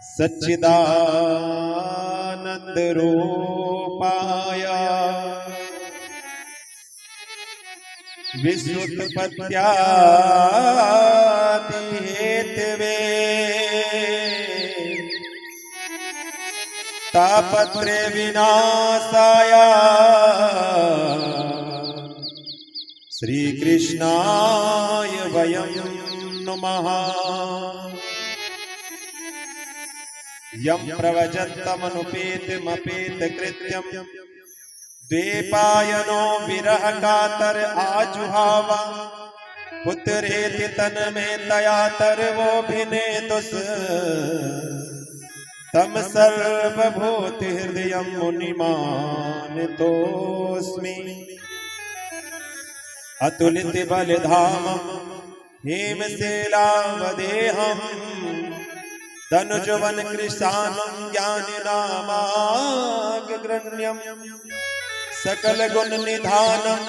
सच्चिदानंद रूपाय विश्वोत्पत्त्यादि Hathaway तापत्रय विनाशाय श्री कृष्णाय वयं नुमः। यं प्रवचन्तमनुपेतमपेत कृत्यं द्वैपायनो विरह कातर आजुहाव पुत्रेति तन्मे तया तरवोऽभिनेतुस् तम सर्वभूति हृदयं मुनिमानतोऽस्मि। अतुलित बलधामं हेमशैलावदेहं तनुजवन कृशानं ज्ञानिनामाग्रगण्यं सकल गुण निधानं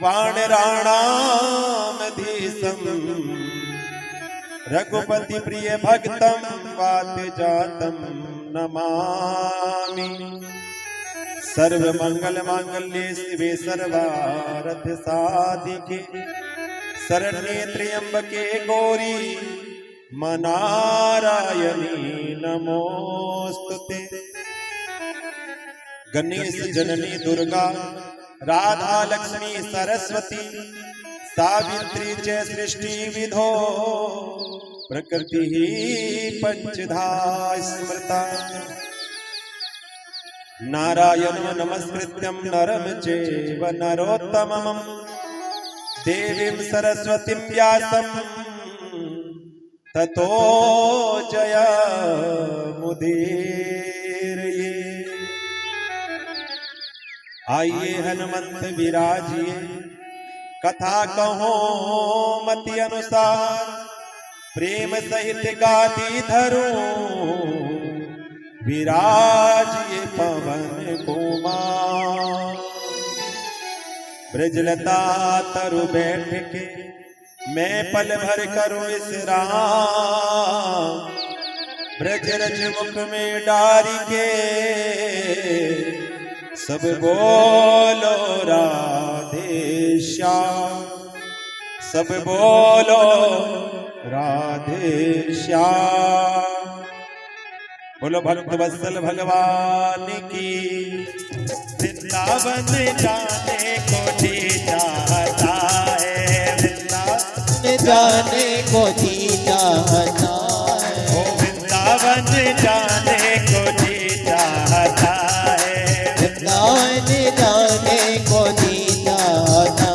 वानराणामधीशं रघुपति प्रिय भक्तं वातजातं नमामि। सर्वमंगल मांगल्ये शिवे सर्वार्थ साधिके शरण्ये त्र्यंबके गौरी नारायणी नमोस्तुते। गणेश जननी दुर्गा राधा लक्ष्मी सरस्वती सावित्री च सृष्टि विधो प्रकृति पंचधा स्मृता। नारायणं नमस्कृत्यं नरं चैव नरोत्तमं देवीं सरस्वतीं व्यासं ततो जयमुदीरये। आइए हनुमंत विराजिए कथा कहो मति अनुसार प्रेम सहित गाती धरूं विराजिए पवन कुमार। ब्रजलता तरु बैठ के मैं पल भर करूं विश्राम ब्रज रज मुख में डारी के सब बोलो राधे श्याम सब बोलो राधे श्याम। बोलो भक्त वत्सल भगवान की। वृंदावन जाने को जी चाहता है वृंदावन जाने को जी चाहता है वृंदावन जाने को जी चाहता है वृंदावन जाने को जी चाहता है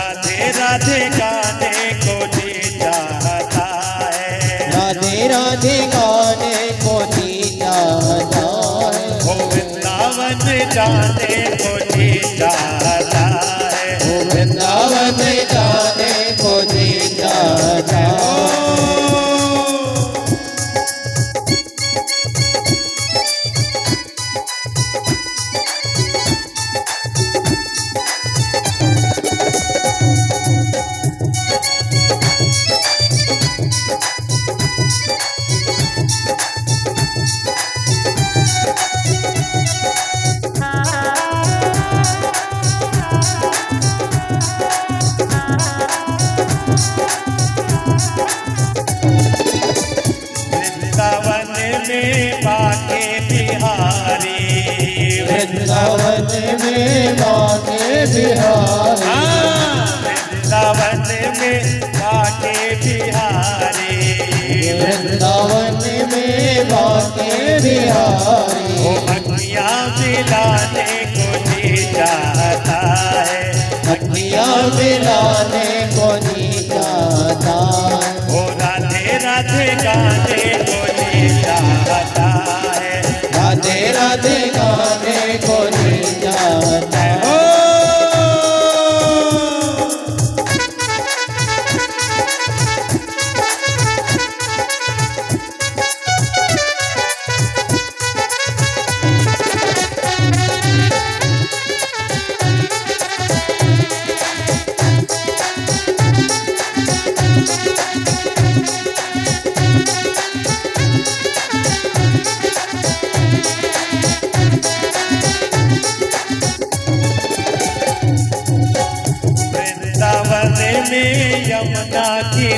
राधे राधे गाने को जी चाहता है राधे राधे गाने को जी चाहता है वृंदावन जाने को जी चाहता है वृंदावन जाने को जी चाहता है। वृंदावन में बाके बिहारी वृंदावन में बाके बिहारी वृंदावन में बाके बिहारी वृंदावन में बाके बिहारी अखियाँ मिलाने को जी चाहता है अखियाँ मिलाने को जी चाहता है राधे राधे गाने को जी चाहता है राधे राधे गाने को जी चाहता है।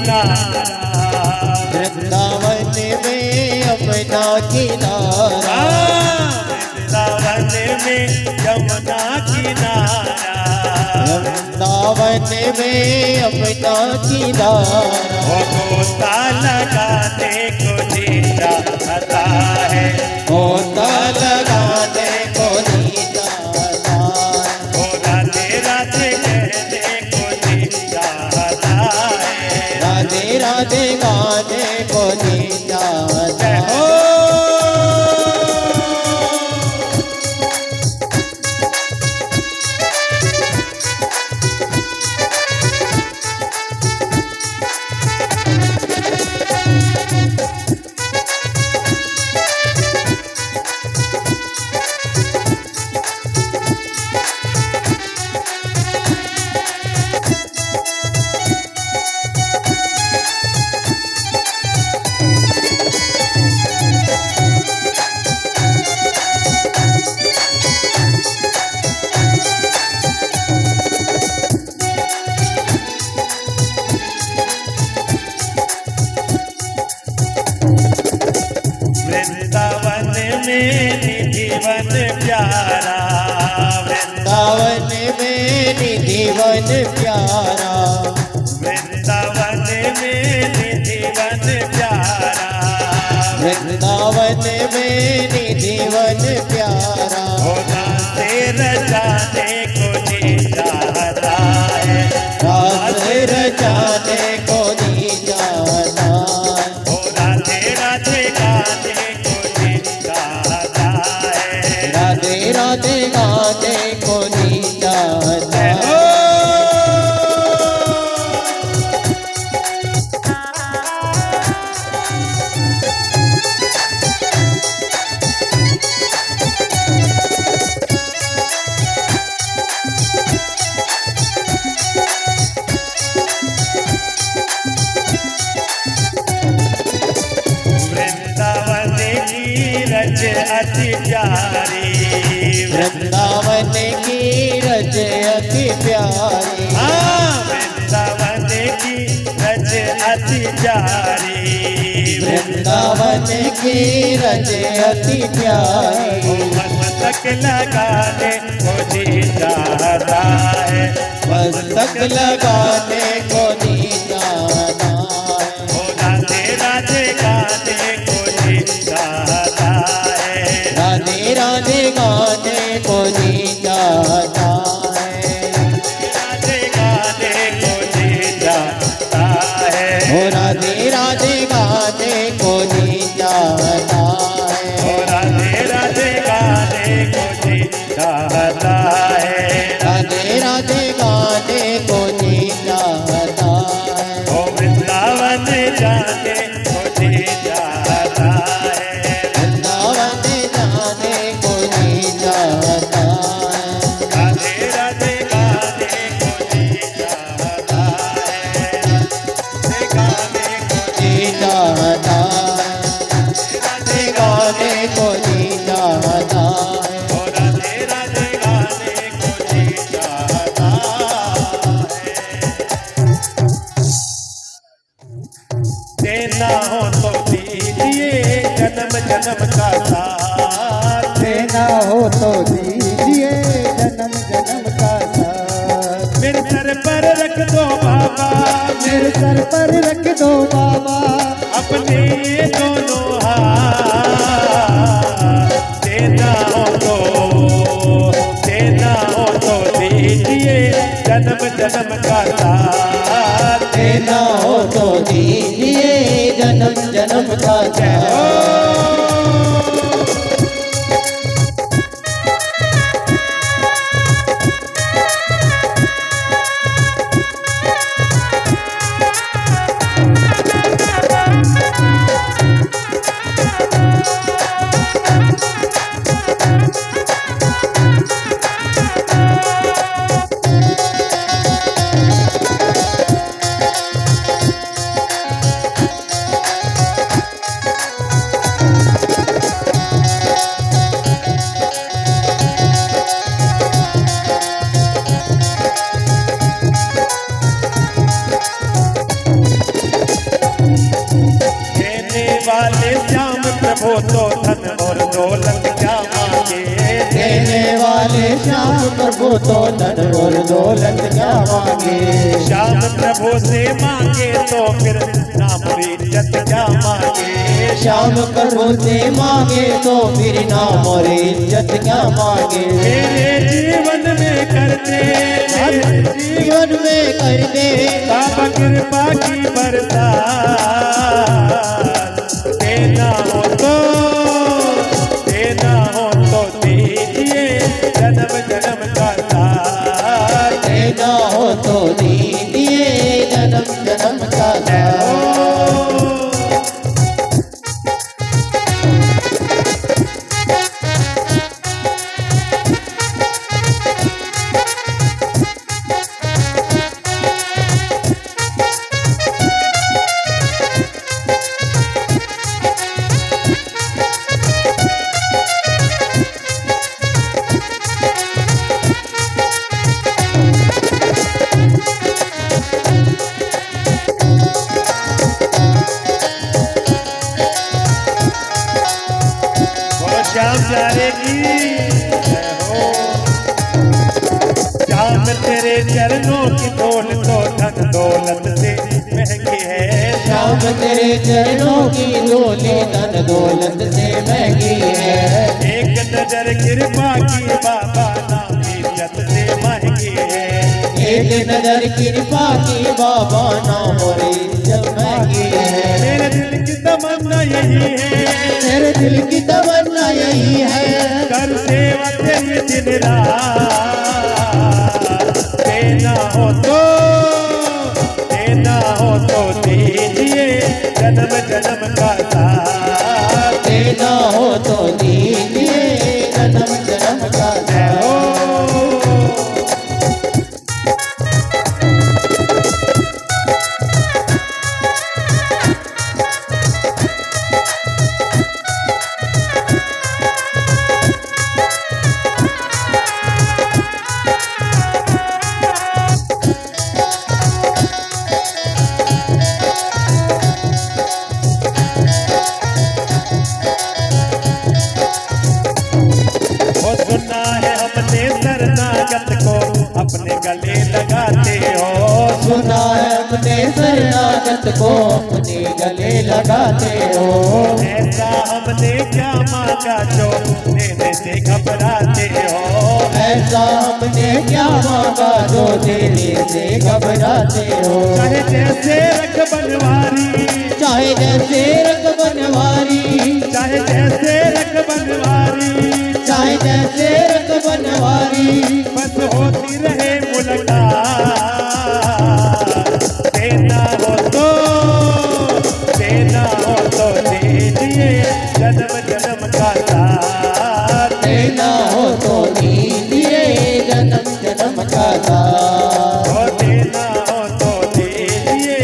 किनारा, वृंदावन में यमुना किनारा, वृंदावन में यमुना किनारा, वृंदावन में यमुना किनारा, वो गोता लगाने को जी चाहता है, गोता लगाने को जी चाहता है, वो राधे राधे कहने को जी चाहता है, राधे राधे गाने को जी चाहता है। वृंदावन में निधिवन प्यारा, वृंदावन में निधिवन प्यारा, वृंदावन में निधिवन प्यारा, वृंदावन में निधिवन प्यारा, होना तेरा जाने को जी चाहता है, रास रचाने को जी चाहता है, हो राधे राधे गाने को जी चाहता है, राधे राधे गाने को जी चाहता है। वृंदावन की रज अति प्यारी, वृंदावन की रज अति प्यारी, वृंदावन की रज अति प्यारी, वृंदावन की रज अति प्यारी, मस्तक लगाने को जी चाहता है, मस्तक लगाने को जी चाहता है, हो राधे राधे गाने को जी चाहता है, राधे राधे गाने को जी चाहता है, राधे गाने को जी चाहता है, हो राधे राधे गाने को जी चाहता है, हो राधे राधे गाने को जी चाहता है, राधे राधे गाने को जी चाहता है, ओ वृंदावन जाने को जी चाहता है, वृंदावन जाने को जी चाहता है, राधे राधे गाने को जी चाहता है, राधे गाने को जी चाहता है, राधे गाने को जी चाहता है, ओ राधे राधे गाने को जी चाहता है। देना हो तो दीजिए जन्म जन्म का साथ, देना हो तो दीजिए जन्म जन्म का साथ, मेरे सर पर रख दो बाबा, मेरे सर पर रख दो बाबा, अपने दोनों हाथ, देना हो तो दीजिए जन्म जन्म का साथ, देना हो तो दीजिए जन्म जन्म का साथ। वाले श्याम प्रभु तो धन और दौलत क्या मांगे। देने वाले श्याम प्रभु तो धन और दौलत क्या मांगे। श्याम प्रभु से मांगे तो फिर नाम और इज्जत क्या मांगे। श्याम प्रभु से मांगे तो फिर नाम और इज्जत क्या मांगे। मेरे जीवन में कर दे, मेरे जीवन में कर दे बाबा कृपा की बरसात। देना हो तो दीजिए जन्म जन्म का साथ। देना हो तो दीजिए जन्म जन्म का साथ। श्याम प्यारे की जय हो। श्याम तेरे चरणों की धूल तो धन दौलत से महंगी है। श्याम तेरे चरणों की धूल धन दौलत से महंगी है। एक नजर कृपा की बाबा नाम इज्जत से महंगी है। एक नजर कृपा की बाबा नाम और इज्जत महंगी है। मेरे दिल की तमन्ना यही है, मेरे दिल की तमन्ना यही है। कर सेवा तेरी दिन रात। देना हो तो दीजिए जन्म जन्म का साथ। देना हो तो दीजिए जन्म जन्म का जय हो। सुना है हमने शरणागत को अपने गले लगाते हो। सुना है अपने शरणागत को अपने गले लगाते हो। ऐसा हमने क्या मांगा जो देने से घबराते हो। ऐसा हमने क्या मांगा जो देने से घबराते हो। चाहे जैसे रख बनवारी, चाहे जैसे रख बनवारी, चाहे जैसे रख बनवारी, चाहे जैसे रख बनवारी, बस होती रहे मुलाकात। देना हो तो दीजिए जन्म जन्म का साथ। देना हो तो दीजिए जन्म जन्म का साथ। देना हो तो दीजिए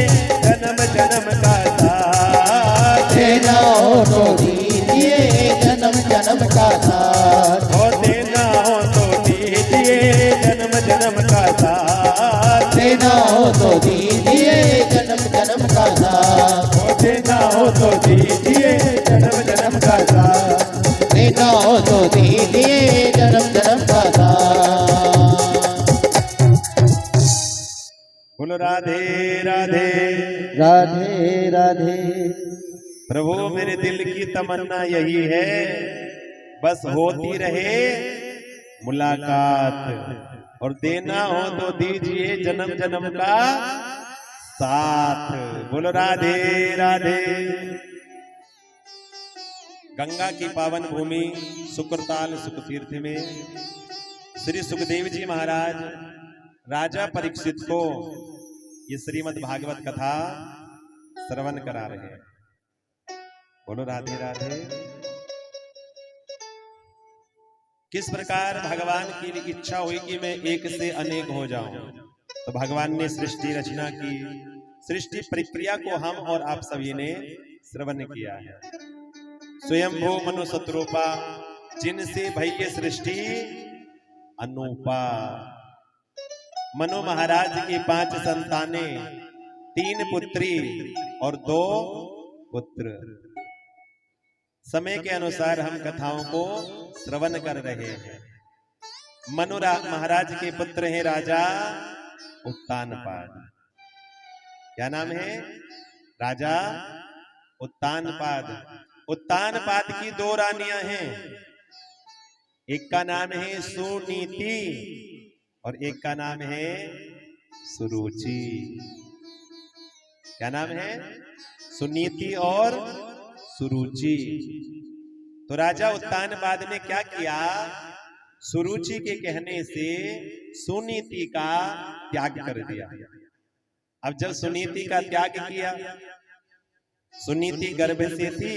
जन्म जन्म का साथ। देना हो तो दीजिए जन्म जन्म का साथ। देना हो तो दीजिए जन्म जन्म का साथ। देना हो तो दीजिए जन्म जन्म का साथ। देना हो तो दीजिए जन्म जन्म का साथ। देना हो तो दीजिए जन्म जन्म का साथ। बोलो राधे राधे राधे राधे। प्रभु मेरे दिल की तमन्ना यही है, बस होती रहे मुलाकात। और देना हो तो दीजिए जन्म जन्म का साथ। बोलो राधे राधे। गंगा की पावन भूमि सुक्रताल सुखतीर्थ में श्री सुखदेव जी महाराज राजा परीक्षित को ये श्रीमद् भागवत कथा श्रवण करा रहे हैं। बोलो राधे राधे। किस प्रकार भगवान की इच्छा हुई कि मैं एक से अनेक हो जाऊं, तो भगवान ने सृष्टि रचना की। सृष्टि प्रक्रिया को हम और आप सभी ने श्रवण किया है। स्वयंभू मनु शत्रुपा, जिनसे भई ये सृष्टि अनूपा। मनु महाराज की 5 संतानें, 3 पुत्री और 2 पुत्र। समय के अनुसार हम कथाओं को श्रवण कर रहे हैं। मनुरा महाराज के पुत्र हैं राजा उत्तानपाद। क्या नाम है? राजा उत्तानपाद। उत्तानपाद की दो रानियां हैं, एक का नाम है सुनीति और एक का नाम है सुरुचि। क्या नाम है? सुनीति और सुरुचि। तो राजा उत्तानपाद ने क्या किया? सुरुचि के कहने से सुनीति का त्याग कर दिया। अब जब सुनीति का त्याग किया, सुनीति गर्भ से थी,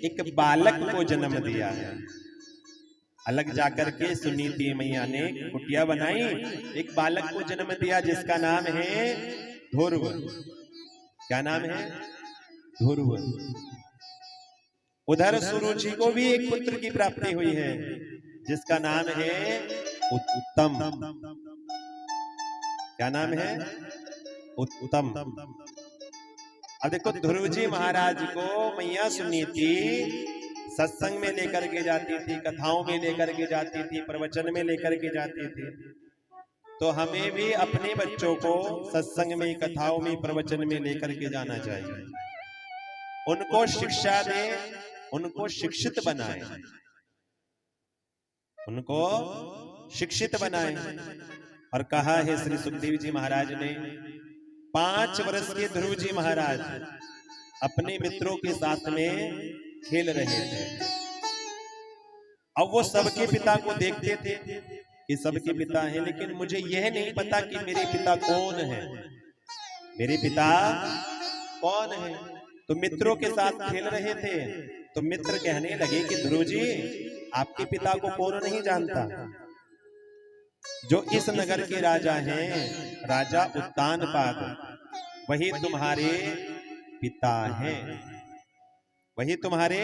एक बालक को जन्म दिया। अलग जाकर के सुनीति मैया ने कुटिया बनाई, एक बालक को जन्म दिया जिसका नाम है ध्रुव। क्या नाम है? ध्रुव। उधर सुरुचि को भी एक पुत्र की प्राप्ति हुई है जिसका नाम है उत्तम। क्या नाम है? उत्तम। अब देखो, ध्रुव जी महाराज को मैया सुनीति सत्संग में लेकर के जाती थी, कथाओं में लेकर के जाती थी, प्रवचन में लेकर के जाती थी। तो हमें भी अपने बच्चों को सत्संग में, कथाओं में, प्रवचन में लेकर के जाना चाहिए। उनको शिक्षा दें, उनको शिक्षित बनाएं, उनको शिक्षित बनाएं। और कहा है श्री सुखदेव जी महाराज ने, 5 वर्ष के ध्रुव जी महाराज अपने मित्रों के साथ में खेल रहे थे। अब वो सबके पिता को देखते थे कि सबके पिता हैं, लेकिन मुझे यह नहीं पता कि मेरे पिता कौन है, मेरे पिता कौन है। तो मित्रों के साथ खेल रहे थे, तो मित्र कहने लगे कि ध्रुव जी, आपके पिता को कौन नहीं जानता? जो इस नगर के राजा हैं, राजा उत्तानपाद, वही तुम्हारे पिता हैं, वही तुम्हारे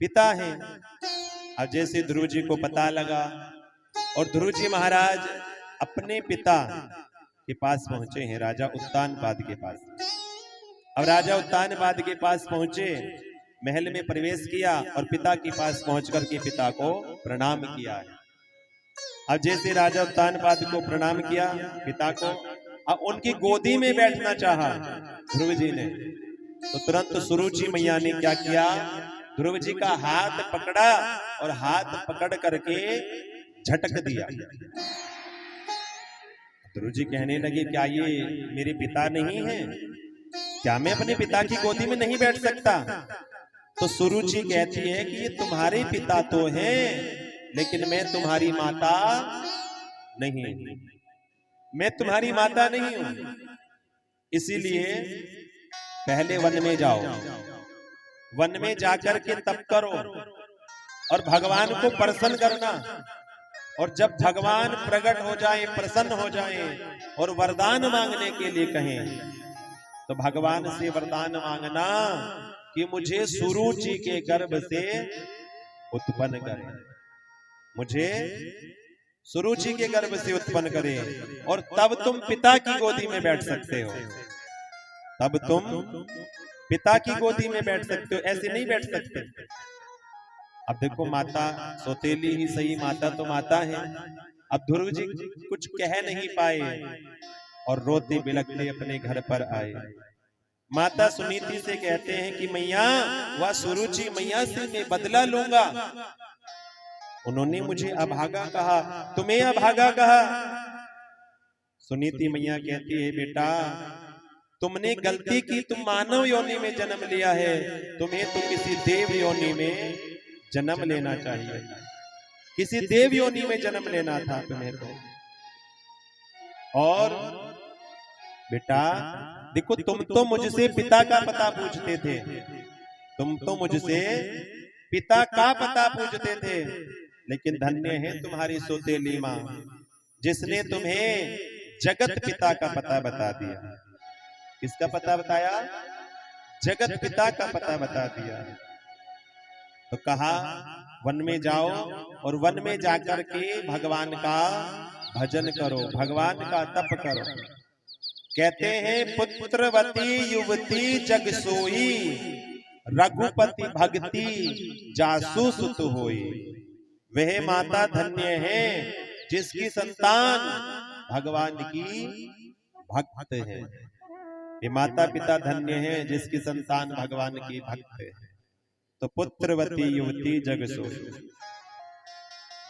पिता हैं। अब जैसे ध्रुव जी को पता लगा और ध्रुव जी महाराज अपने पिता के पास पहुंचे हैं, राजा उत्तानपाद के पास। अब राजा उत्तानपाद के पास पहुंचे, महल में प्रवेश किया और पिता के पास पहुंच करके पिता को प्रणाम किया है। अब जैसे राजा उत्तानपाद को प्रणाम किया पिता को, अब उनकी गोदी में बैठना चाहा ध्रुव जी ने, तो तुरंत सुरुचि मैया ने क्या किया? ध्रुव जी का हाथ पकड़ा और हाथ पकड़ करके झटक दिया। ध्रुव जी कहने लगे, क्या ये मेरे पिता नहीं है? क्या मैं अपने पिता की गोदी में नहीं बैठ सकता? तो सुरुचि कहती है कि ये तुम्हारे पिता तो हैं, लेकिन मैं तुम्हारी माता नहीं, मैं तुम्हारी माता नहीं हूं। इसीलिए पहले वन में जाओ, वन में जाकर के तप करो और भगवान को प्रसन्न करना। और जब भगवान प्रकट हो जाए, प्रसन्न हो जाए और वरदान मांगने के लिए कहें, तो भगवान से वरदान मांगना कि मुझे सुरुचि के गर्भ से उत्पन्न करे, मुझे सुरुचि के गर्भ से उत्पन्न करे, और तब तुम पिता की गोदी में बैठ सकते हो, तब तुम पिता की गोदी में बैठ सकते हो, ऐसे नहीं बैठ सकते। अब देखो, माता सौतेली ही सही, माता तो माता है। अब ध्रुव जी कुछ कह नहीं पाए और रोते बिलखते अपने घर पर आए। माता सुनीति से कहते हैं कि मैया, वह सुरुचि मैया से मैं बदला लूंगा, उन्होंने मुझे अभागा कहा, तुम्हें अभागा कहा। सुनीति मैया कहती है, बेटा तुमने गलती की, तुम मानव योनि में जन्म लिया है, तुम्हें तो किसी देव योनि में जन्म लेना चाहिए, किसी देव योनि में जन्म लेना था तुम्हें तो। और बेटा देखो, तुम तो मुझसे पिता का पता पूछते थे, तुम तो मुझसे पिता का पता पूछते थे, लेकिन धन्य है तुम्हारी सौतेली मां, जिसने तुम्हें जगत पिता का पता बता दिया। किसका पता बताया? जगत पिता का पता बता दिया। तो कहा वन में जाओ और वन में जाकर के भगवान का भजन करो, भगवान का तप करो। कहते हैं पुत्रवती युवती जग सोई, रघुपति भक्ति जासु सुत होई। वह माता धन्य है जिसकी संतान भगवान की भक्त है। ये माता पिता धन्य है जिसकी संतान भगवान की भक्त है। तो पुत्रवती युवती जग सोई।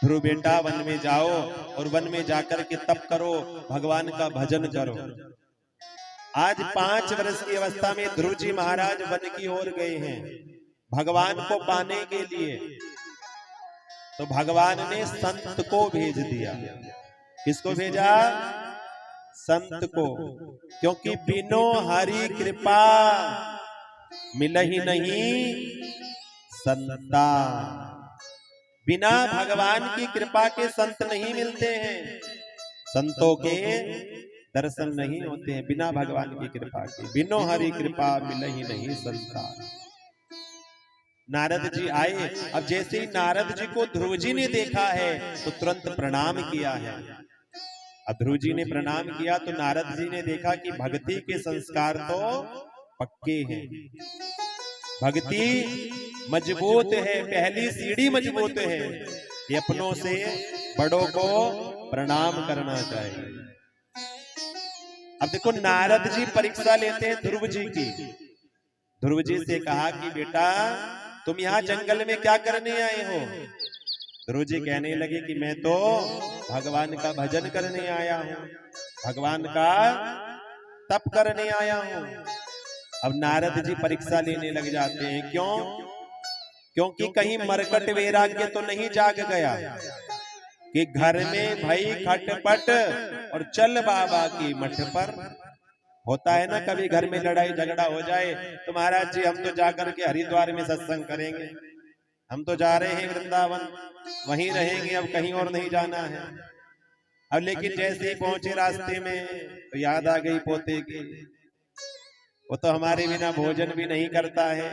ध्रुव बेटा वन में जाओ और वन में जाकर के तप करो, भगवान का भजन करो। आज 5 वर्ष की अवस्था में ध्रुव जी महाराज वन की ओर गए हैं भगवान को पाने के लिए। तो भगवान ने संत को भेज दिया। किसको भेजा? संत को। क्योंकि बिनो हरि कृपा मिलहि नहीं संता। बिना भगवान की कृपा के संत नहीं मिलते हैं, संतों के दर्शन नहीं होते हैं बिना भगवान की कृपा के। बिनो हरि कृपा मिलहि नहीं संता। नारद जी आए। अब जैसे ही नारद जी को ध्रुव जी ने देखा है तो तुरंत प्रणाम किया है। अब ध्रुव जी ने प्रणाम किया तो नारद जी ने देखा कि भक्ति के संस्कार तो पक्के हैं, भक्ति मजबूत है, पहली सीढ़ी मजबूत है। ये अपनों से बड़ों को प्रणाम करना चाहिए। अब देखो नारद जी परीक्षा लेते हैं ध्रुव जी की। ध्रुव जी से कहा कि बेटा तुम यहाँ जंगल में क्या करने आए हो? ध्रुव जी कहने लगे कि मैं तो भगवान का भजन करने आया हूँ, भगवान का तप करने आया हूँ। अब नारद जी परीक्षा लेने लग जाते हैं। क्यों? क्योंकि कहीं मरकट वैराग्य तो नहीं जाग गया कि घर में भई खटपट और चल बाबा की मठ पर। होता है ना कभी घर में लड़ाई झगड़ा हो जाए तो महाराज जी हम तो जाकर के हरिद्वार में सत्संग करेंगे, हम तो जा रहे हैं वृंदावन, वहीं रहेंगे, अब कहीं और नहीं जाना है। अब लेकिन जैसे ही पहुंचे रास्ते में तो याद आ गई पोते की। वो तो हमारे बिना भोजन भी नहीं करता है,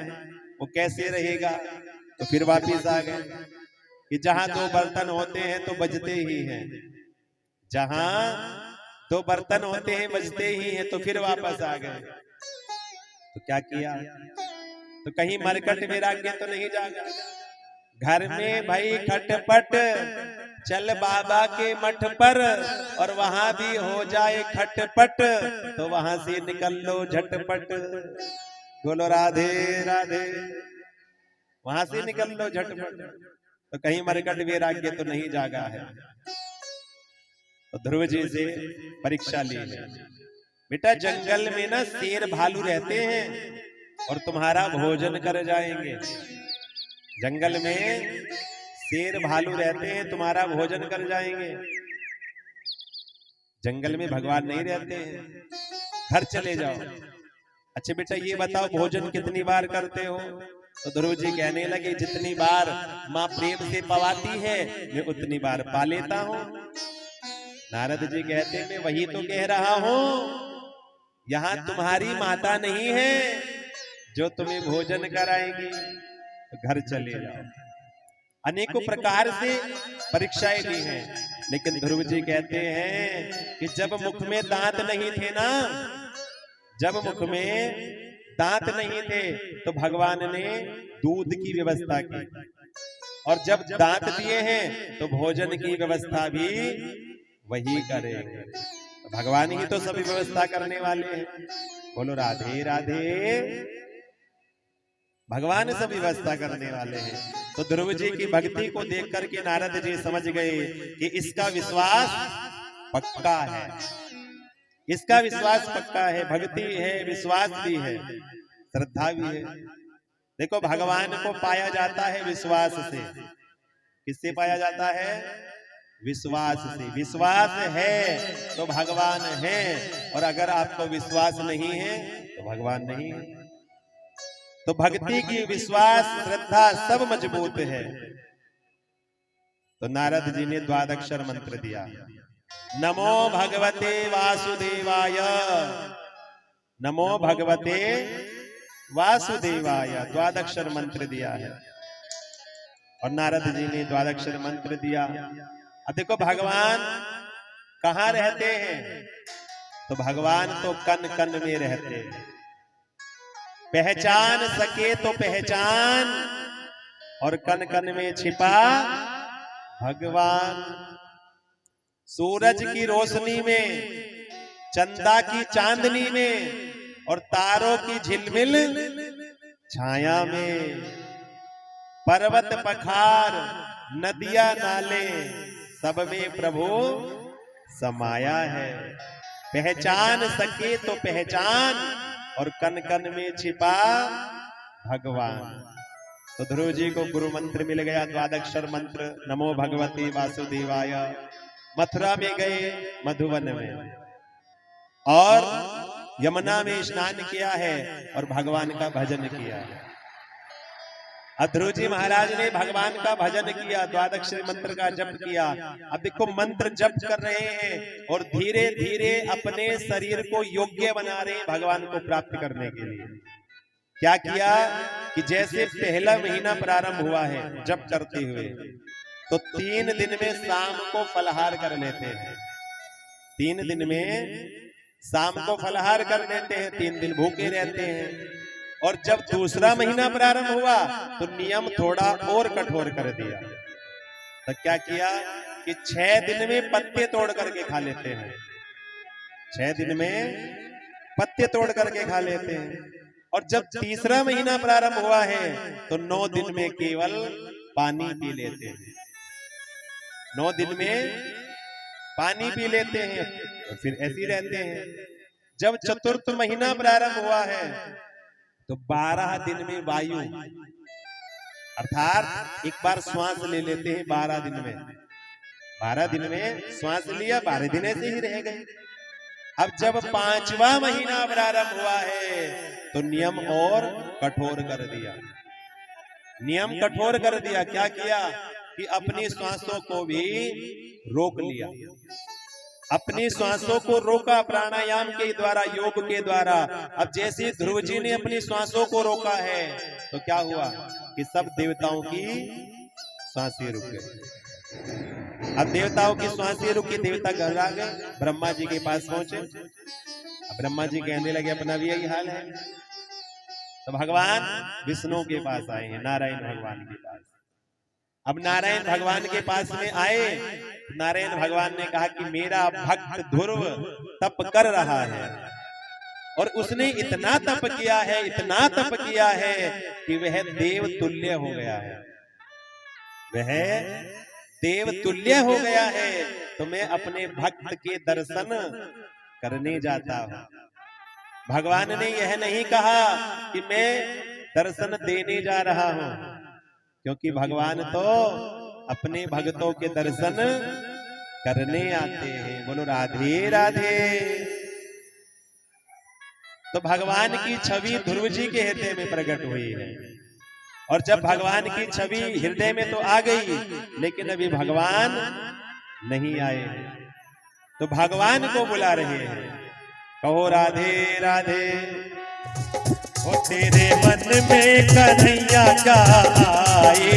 वो कैसे रहेगा? तो फिर वापिस आ गए कि जहां 2 बर्तन होते हैं तो बजते ही हैं, जहां 2 बर्तन होते हैं बजते ही हैं। तो फिर वापस आ गए। तो क्या किया? तो कहीं मरकट वैराग्य तो नहीं जागा। घर में भाई खटपट चल बाबा के मठ पर, और वहां भी हो जाए खटपट तो वहां से निकल लो झटपट। बोलो राधे राधे। वहां से निकल लो झटपट। तो कहीं मरकट वैराग्य तो नहीं जागा है। तो ध्रुव जी से परीक्षा ली है। बेटा जंगल में ना शेर भालू रहते हैं और तुम्हारा भोजन कर जाएंगे। जंगल में शेर भालू रहते हैं, तुम्हारा भोजन कर जाएंगे। जंगल में भगवान नहीं रहते हैं, घर चले जाओ। अच्छा बेटा ये बताओ भोजन कितनी बार करते हो? तो ध्रुव जी कहने लगे जितनी बार माँ प्रेम से पवाती है मैं उतनी बार पा लेता हूँ। नारद जी कहते मैं वही तो कह रहा हूँ, यहाँ तुम्हारी माता नहीं है जो तुम्हें भोजन कराएगी, तो घर चले जाओ। अनेकों प्रकार से परीक्षाएं दी हैं, लेकिन ध्रुव जी कहते हैं कि जब मुख में दांत नहीं थे ना, जब मुख में दांत नहीं थे तो भगवान ने दूध की व्यवस्था की, और जब दांत दिए हैं तो भोजन की व्यवस्था भी वही करेंगे। तो भगवान ही तो सभी व्यवस्था करने वाले हैं। बोलो राधे राधे। भगवान सब व्यवस्था करने वाले हैं। तो ध्रुव जी की भक्ति को देख करके नारद जी समझ गए कि इसका विश्वास पक्का है, इसका विश्वास पक्का है। भक्ति है, विश्वास भी है, श्रद्धा भी है। देखो भगवान को पाया जाता है विश्वास से। किससे पाया जाता है? विश्वास से। विश्वास है तो भगवान है, और अगर आपको विश्वास नहीं है तो भगवान नहीं है। तो भक्ति की विश्वास श्रद्धा सब मजबूत है। तो नारद जी ने द्वादक्षर मंत्र दिया, नमो भगवते वासुदेवाय, नमो भगवते वासुदेवाय। द्वादक्षर मंत्र दिया है और नारद जी ने द्वादक्षर मंत्र दिया। अब देखो भगवान कहाँ रहते हैं? तो भगवान तो कन कन में रहते हैं। पहचान सके तो पहचान, और कन कन में छिपा भगवान। सूरज की रोशनी में, चंदा की चांदनी में, और तारों की झिलमिल छाया में, पर्वत पखार नदियां नाले सब में प्रभु समाया है। पहचान सके तो पहचान, और कन कन में छिपा भगवान। तो ध्रुव जी को गुरु मंत्र मिल गया, द्वादक्षर मंत्र, नमो भगवती वासुदेवाय। मथुरा में गए, मधुवन में, और यमुना में स्नान किया है और भगवान का भजन किया है। ध्रुव जी महाराज ने भगवान का भजन किया, द्वादक्षरी मंत्र का जप किया। अब देखो मंत्र जप कर रहे हैं और धीरे धीरे अपने शरीर को योग्य बना रहे हैं भगवान को प्राप्त करने के लिए। क्या किया कि जैसे पहला महीना प्रारंभ हुआ है जप करते हुए, तो 3 दिन में शाम को फलाहार कर लेते हैं। 3 दिन में शाम को फलाहार कर लेते हैं, 3 दिन भूखे रहते हैं। और जब दूसरा महीना प्रारंभ हुआ तो नियम थोड़ा और कठोर कर दिया। तो क्या किया कि 6 दिन में पत्ते तोड़ करके खा लेते हैं। 6 दिन में पत्ते तोड़ करके खा लेते हैं। और जब तीसरा महीना प्रारंभ हुआ है तो 9 दिन में केवल पानी पी लेते हैं। 9 दिन में पानी पी लेते हैं और फिर ऐसे ही रहते हैं। जब चतुर्थ महीना प्रारंभ हुआ है तो 12 दिन में वायु, अर्थात एक बार श्वास ले लेते हैं 12 दिन में। 12 दिन में श्वास लिया, 12 दिन ऐसे ही रह गए। अब जब 5वां महीना प्रारंभ हुआ है तो नियम और कठोर कर दिया। नियम कठोर कर दिया। क्या किया कि अपनी श्वासों को भी रोक लिया। अपनी श्वासों को रोका प्राणायाम के द्वारा, योग के द्वारा। अब जैसे ध्रुव जी ने अपनी श्वासों को रोका है तो क्या हुआ कि सब देवताओं की श्वासें रुक गई। अब देवताओं की श्वासें रुकी, देवता घबरा गए, ब्रह्मा जी के पास पहुंचे। अब ब्रह्मा जी कहने लगे अपना भी यही हाल है। तो भगवान विष्णु के पास आए हैं, नारायण भगवान के पास। अब नारायण भगवान के पास में आए, नारायण भगवान ने कहा कि मेरा भक्त ध्रुव तप कर रहा है और उसने इतना तप किया है, इतना तप किया है कि वह देव तुल्य हो गया है। वह देव तुल्य हो गया है। तो मैं अपने भक्त के दर्शन करने जाता हूं। भगवान ने यह नहीं कहा कि मैं दर्शन देने जा रहा हूं, क्योंकि भगवान तो अपने भक्तों के दर्शन करने आते हैं। बोलो राधे राधे। तो भगवान की छवि ध्रुव जी के हृदय में प्रकट हुई है। और जब भगवान की छवि हृदय में तो आ गई, लेकिन अभी भगवान नहीं आए हैं। तो भगवान को बुला रहे हैं, कहो राधे राधे। ओ तेरे मन में कन्हैया क्या आए,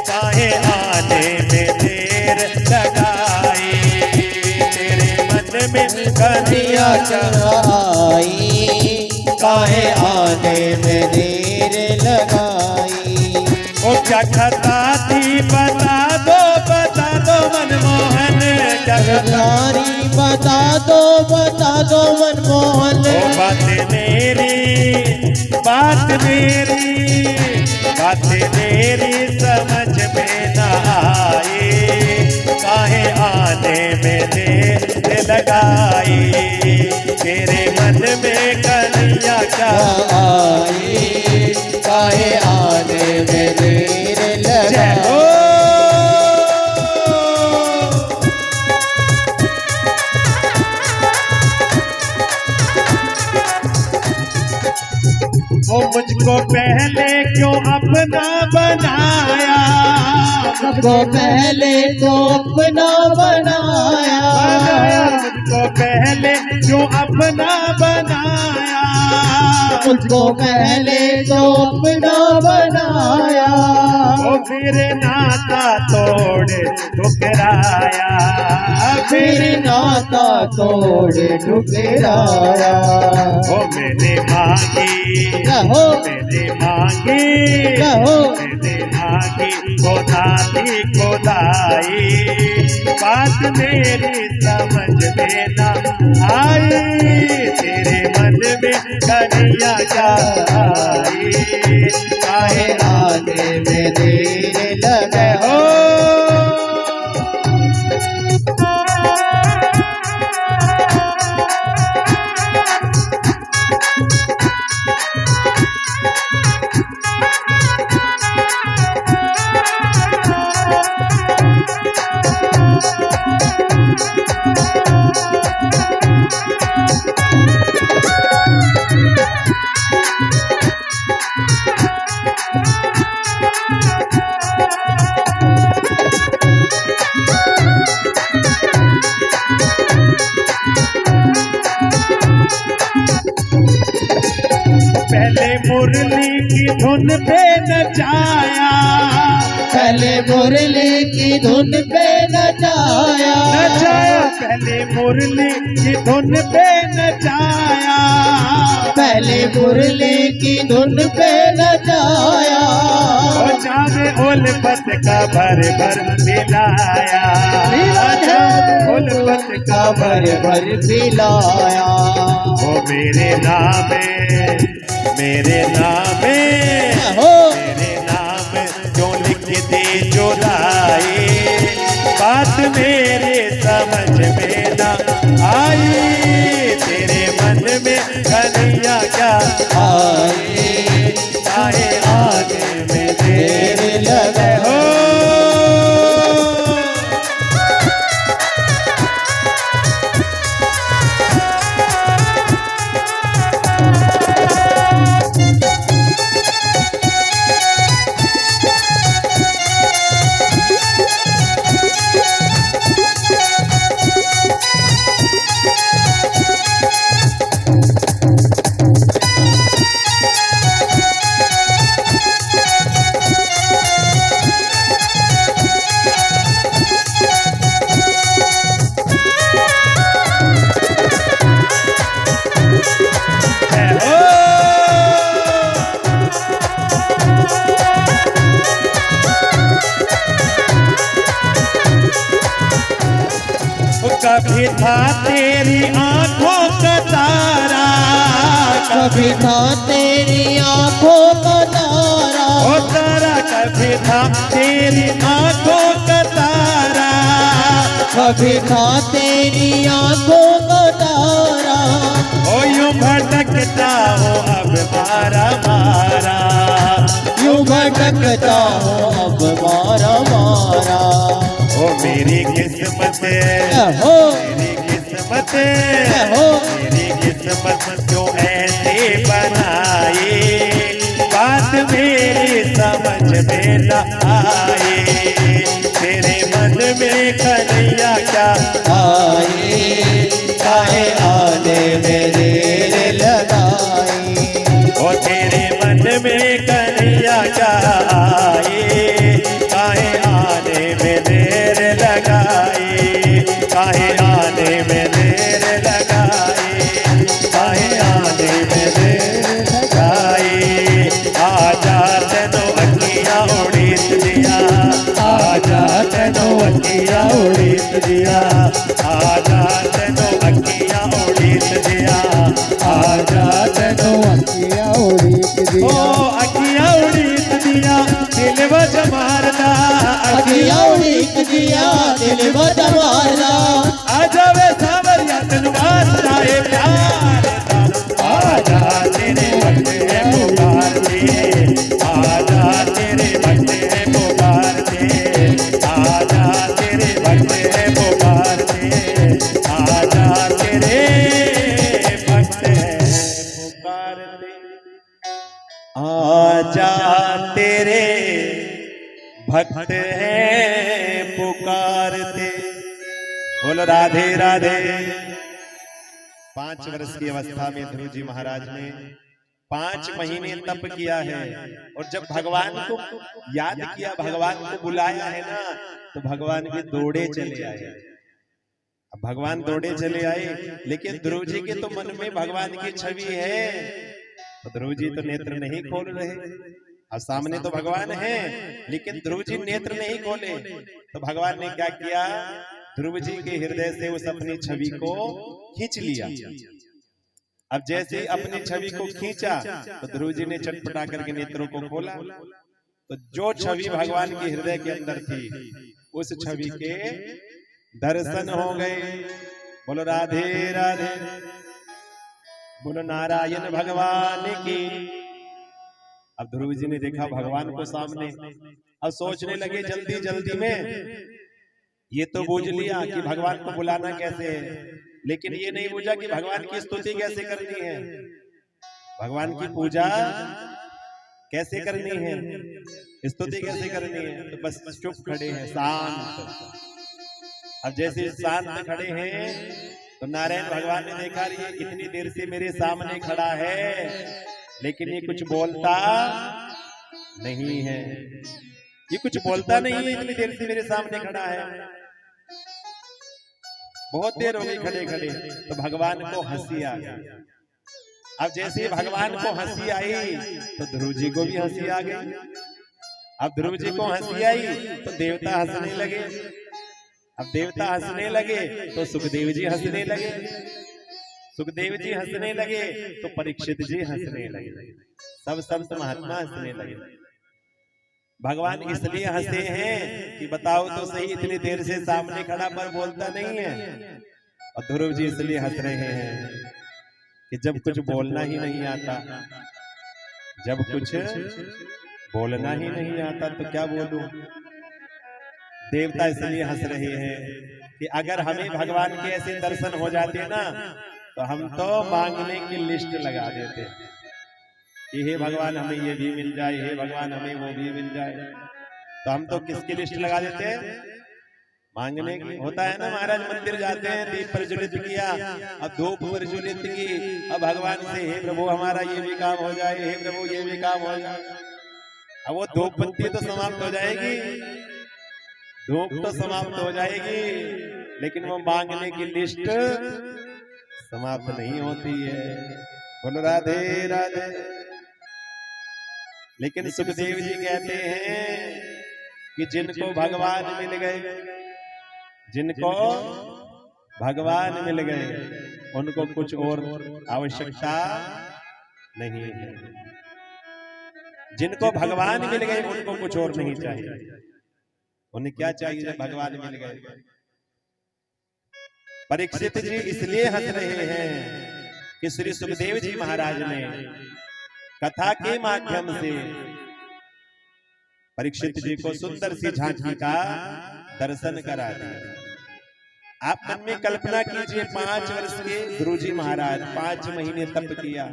काहे आने में देर लगाई। तेरे मन में कन्हैया क्या आई, काहे आने में देर लगाई। ओ क्या खता थी बता दो मनमोहन। क्या सारी बता दो मनमोहन। ओ बात मेरी समझ में न आई, काहे आने में देर लगाई। तेरे मन में कन्हैया क्या आई, काहे आने में देर लगाई। वो मुझको पहले क्यों अपना बनाया, मुझको पहले तो अपना बनाया। मुझको पहले क्यों अपना बनाया। मुझको पहले तो अपना बनाया। वो फिर नाता तोड़ ठुकराया, फिर नाता तोड़ ठुकराया। ओ मैंने मांगी, कहो मैंने मांगी, कहो मैंने मांगी खुदाई खुदाई, बात मेरी समझ में न आई, तेरे मन में कन्हैया क्या आई, काहे आने में देर लगे हो। पहले मुरली की धुन पे नचाया, पहले मुरली की धुन पे नचाया, नचाया पहले मुरली की धुन पे नचाया, पहले मुरली की धुन पे नचाया। ओ जावे उल्फत का भर भर पिलाया, उल्फत का भर भर पिलाया। ओ मेरे नामे, मेरे नामे, हो मेरे नाम क्यों लिख दे जुदाई, बात मेरे समझ में न आई, तेरे मन में कन्हैया क्या आए, काहे आने में देर देर लगे हो। कभी था तेरी आंखों का तारा, कभी था तेरी आंखों का तारा, ओ तारा कभी था तेरी आंखों का तारा, कभी था तेरी आंखों का तारा। ओ यूं भटकता हो अब मारा मारा, यूं भटकता हो अब मारा मारा। ओ मेरी किस्मत, हो मेरी किस्मत, हो मेरी किस्मत क्यों ऐसे बनाई, बात मेरी समझ में न आई, तेरे मन में कन्हैया क्या आए, काहे आने में देर लगाई। ओ तेरे मन में कन्हैया क्या आई, काहे आने में देर लगाई, काहे आने में देर लगाई, काहे आने में देर लगाई। आजा तेनो अखियां उड़ीस दिया, आजा तेनो अखियां उड़ीस दिया, आजा तेनो अखियां उड़ीस दिया, आजा तेनो अखियाँ उड़ीस ओ दिया, अखियां उड़ीस दिया, दिल बज मारदा, अखियाँ उड़ीस दिया, दिल बजा मारदा। आजा वे सावरिया तेनु वास्ता है प्यार दा, आजा तेरे बंदे है पुकार दे, आजा तेरे बंदे है पुकार दे, आजा तेरे बंदे है पुकार दे, आजा तेरे बंदे पुकार दे, आजा तेरे भक्त है पुकारते। बोलो राधे राधे। 5 वर्ष की अवस्था में ध्रुव जी महाराज ने 5 महीने तप किया है, और जब भगवान को याद किया, भगवान को बुलाया है ना, तो भगवान भी दौड़े चले आए। अब भगवान दौड़े चले आए, लेकिन ध्रुव जी के तो मन में भगवान की छवि है, तो ध्रुव जी तो नेत्र नहीं खोल रहे। अब सामने तो भगवान है, लेकिन ध्रुव जी नेत्र नहीं खोले। तो भगवान ने क्या किया, ध्रुव जी के हृदय से उस अपनी छवि को खींच लिया। अब जैसे अपनी छवि को खींचा, तो ध्रुव जी ने चटपटा करके नेत्रों को खोला, तो जो छवि भगवान के हृदय के अंदर थी, उस छवि के दर्शन हो गए। बोलो राधे राधे, बोलो नारायण भगवान की। अब ध्रुव जी ने देखा भगवान को सामने, अब सोचने लगे जल्दी जल्दी में, ये तो बूझ लिया कि भगवान को बुलाना कैसे है, लेकिन ये नहीं बूझा कि भगवान की स्तुति कैसे करनी है, भगवान की पूजा कैसे करनी है, स्तुति कैसे करनी है। तो बस चुप खड़े हैं, शांत। अब जैसे शांत खड़े हैं, तो नारायण भगवान ने देखा ये इतनी देर से मेरे सामने खड़ा है, लेकिन ये कुछ बोलता नहीं है, ये कुछ बोलता नहीं है, इतनी देर से मेरे सामने खड़ा है, बहुत देर हो गई खड़े खड़े। तो भगवान को हंसी आ गई। अब जैसे भगवान को हंसी आई, तो ध्रुव जी को भी हंसी आ गई। अब ध्रुव जी को हंसी आई, तो देवता हंसने लगे। अब देवता हंसने लगे, तो सुखदेव जी हंसने लगे। सुखदेव जी हंसने लगे, तो परीक्षित जी हंसने लगे, सब संत महात्मा हंसने लगे। भगवान इसलिए हंसे हैं कि बताओ तो सही, इतनी देर से सामने खड़ा पर बोलता नहीं है। और ध्रुव जी इसलिए हंस रहे हैं कि जब कुछ बोलना ही नहीं आता, जब कुछ बोलना ही नहीं आता तो क्या बोलूं। देवता इसलिए हंस रहे हैं कि अगर हमें भगवान के ऐसे दर्शन हो जाते ना, तो हम तो मांगने की लिस्ट लगा देते कि हे भगवान हमें ये भी मिल जाए, हे भगवान हमें वो भी मिल जाए। तो हम तो किसकी लिस्ट लगा देते हैं, मांगने की। होता है ना, महाराज मंदिर जाते हैं, दीप प्रज्वलित किया, अब धूप प्रज्वलित की, अब भगवान से हे प्रभु हमारा ये भी काम हो जाए, हे प्रभु ये भी काम हो जाए। अब वो धूप बत्ती तो समाप्त हो जाएगी, धूप तो समाप्त हो जाएगी, लेकिन वो मांगने की लिस्ट समाप्त नहीं होती है। बोलो राधे राधे। लेकिन सुखदेव जी कहते हैं कि जिनको भगवान मिल गए, जिनको भगवान मिल गए, उनको कुछ और आवश्यकता नहीं है। जिनको भगवान मिल गए उनको कुछ और नहीं चाहिए। उन्हें क्या चाहिए जब भगवान मिल गए। परीक्षित जी इसलिए हंस रहे हैं कि श्री सुखदेव जी महाराज ने कथा के माध्यम से परीक्षित जी को सुंदर सी झांकी का दर्शन करा दिया। आप मन में कल्पना कीजिए, 5 वर्ष के ध्रुव जी महाराज 5 महीने तप किया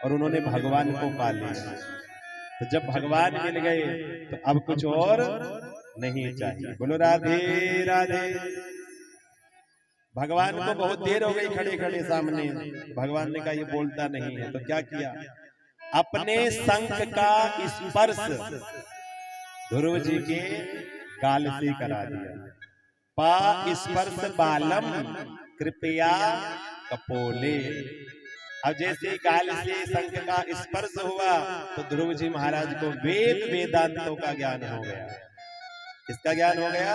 और उन्होंने भगवान को पा लिया। तो जब भगवान मिल गए तो अब कुछ और नहीं चाहिए। बोलो राधे राधे। भगवान को बहुत देर हो गई खड़े खड़े सामने। भगवान ने कहा ये बोलता नहीं है, तो क्या किया, अपने शंख का स्पर्श ध्रुव जी के गाल से करा दिया। पा स्पर्श बालम कृपया कपोले। अब जैसे गाल से शंख का स्पर्श हुआ तो ध्रुव जी महाराज को वेद वेदांतों का ज्ञान हो गया। किसका ज्ञान हो गया,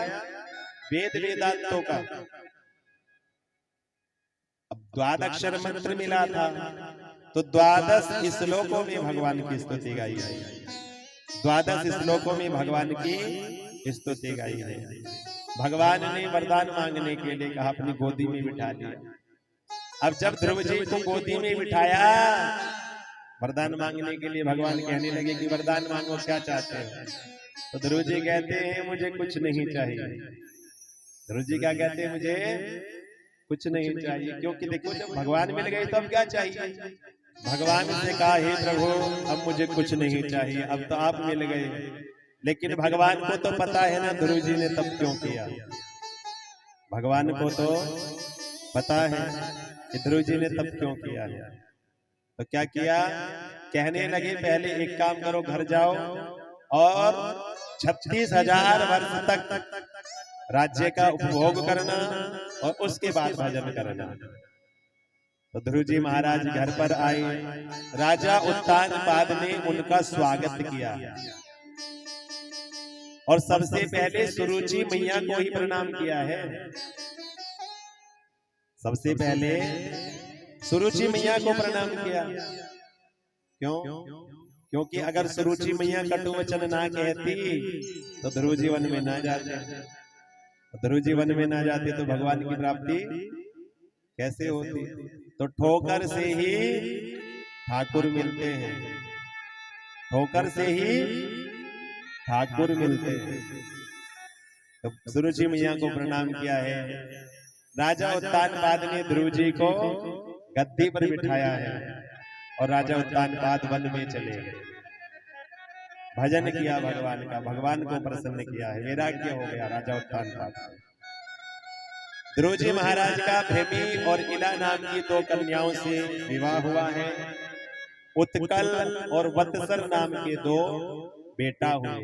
वेद वेदांतों का। अब 12 अक्षर मंत्र मिला था, तो 12 श्लोकों में भगवान की स्तुति गाई है। 12 श्लोकों में भगवान की स्तुति गाई है। भगवान ने वरदान मांगने के लिए कहा, अपनी गोदी में बिठा लिया। अब जब ध्रुव जी को गोदी में बिठाया, वरदान मांगने के लिए भगवान कहने लगे कि वरदान मांगो, क्या चाहते हो। तो ध्रुव जी कहते हैं मुझे कुछ नहीं चाहिए। ध्रुव जी क्या कहते हैं, मुझे कुछ नहीं चाहिए। क्योंकि देखो जब भगवान मिल गए तो अब क्या चाहिए। भगवान से कहा, हे प्रभु अब मुझे कुछ नहीं चाहिए, अब तो आप मिल गए। लेकिन भगवान को तो पता है ना ध्रुव जी ने तब क्यों किया। भगवान को तो पता है कि ध्रुव जी ने तब क्यों किया है। तो क्या किया, कहने लगे पहले एक काम करो, घर जाओ और 36,000 वर्ष तक राज्य का उपभोग करना और उसके बाद भजन करना। तो ध्रुव जी महाराज घर पर आए, राजा उत्तानपाद ने उनका स्वागत किया और सबसे पहले सुरुचि मैया को ही प्रणाम किया है। सबसे पहले सुरुचि मैया को प्रणाम किया। क्यों? क्योंकि अगर सुरुचि मैया कटु वचन ना कहती तो ध्रुव जी वन में ना जाते। ध्रुव जी वन में ना जाते तो भगवान की प्राप्ति कैसे होती? तो ठोकर से ही ठाकुर मिलते हैं, ठोकर से ही ठाकुर मिलते हैं। तो सुरुचि मैया को प्रणाम किया है। राजा उत्तानपाद ने ध्रुव जी को गद्दी पर बिठाया है और राजा उत्तानपाद वन में चले गए। भजन किया भगवान का, भगवान को प्रसन्न किया है, वैराग्य हो गया राजा उत्तानपाद। ध्रुव जी महाराज का भ्रमी और इला नाम की 2 कन्याओं से विवाह हुआ है। उत्कल और वत्सर नाम के 2 बेटा हुए।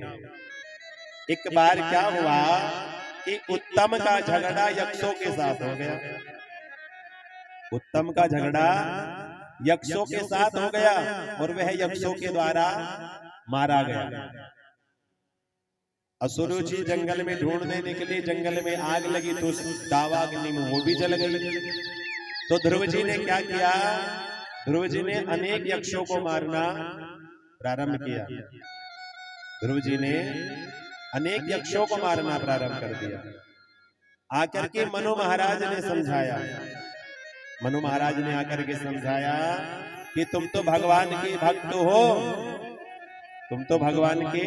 एक बार क्या हुआ कि उत्तम का झगड़ा यक्षों के साथ हो गया। उत्तम का झगड़ा यक्षों के साथ हो गया और वह यक्षों के द्वारा मारा गया। सुरुचि जंगल में ढूंढने निकली, जंगल में आग लगी तो दावाग्नि में वो भी जल गई। तो ध्रुव जी ने क्या किया? ध्रुव जी ने अनेक यक्षों को मारना प्रारंभ किया। ध्रुव जी ने अनेक यक्षों को मारना प्रारंभ कर दिया। आकर के मनु महाराज ने समझाया, मनु महाराज ने आकर के समझाया कि तुम तो भगवान के भक्त हो, तुम तो भगवान के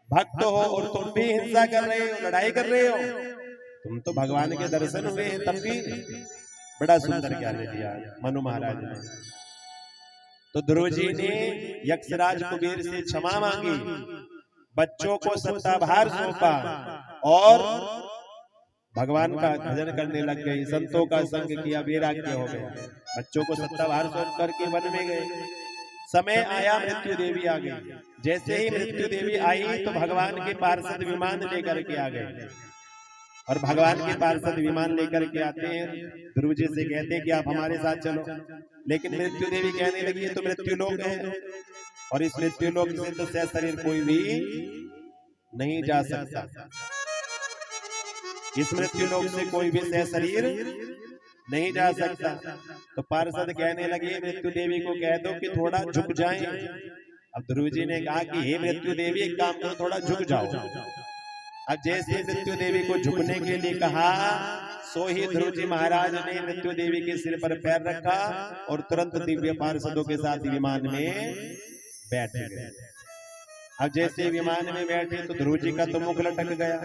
भक्त हो और तुम भी हिंसा कर रहे हो, लड़ाई कर रहे हो। तुम तो भगवान के दर्शन हुए हैं तब भी। बड़ा सुंदर ज्ञान दिया मनु महाराज ने। तो ध्रुव जी ने यक्षराज कुबेर से क्षमा मांगी, बच्चों को सत्ताभार सौंपा और भगवान का भजन करने लग गए। संतों का संग किया, वैराग्य हो गया। बच्चों को सत्ताभार सौंप करके वन में गए। समय आया, मृत्यु देवी आ गई। जैसे ही मृत्यु देवी आई तो भगवान के पार्षद विमान लेकर के आ गए और भगवान के पार्षद विमान लेकर के आते हैं। ध्रुव जी से कहते हैं कि आप हमारे साथ चलो, लेकिन मृत्यु देवी कहने लगी ये तो मृत्यु लोक है और इस मृत्यु लोक से तो सशरीर कोई भी नहीं जा सकता। इस मृत्यु लोक से कोई भी सशरीर नहीं जा सकता। तो पार्षद कहने लगे मृत्यु देवी को कह दो कि थोड़ा झुक जाएं। अब ध्रुव जी ने कहा कि हे मृत्यु देवी, एक काम करो, थोड़ा झुक जाओ। अब जैसे मृत्यु देवी को झुकने के लिए कहा, सो ही ध्रुव जी महाराज ने मृत्यु देवी के सिर पर पैर रखा और तुरंत दिव्य पार्षदों के साथ विमान में बैठ गए। अब जैसे विमान में बैठे तो ध्रुव जी का तो मुख लटक गया।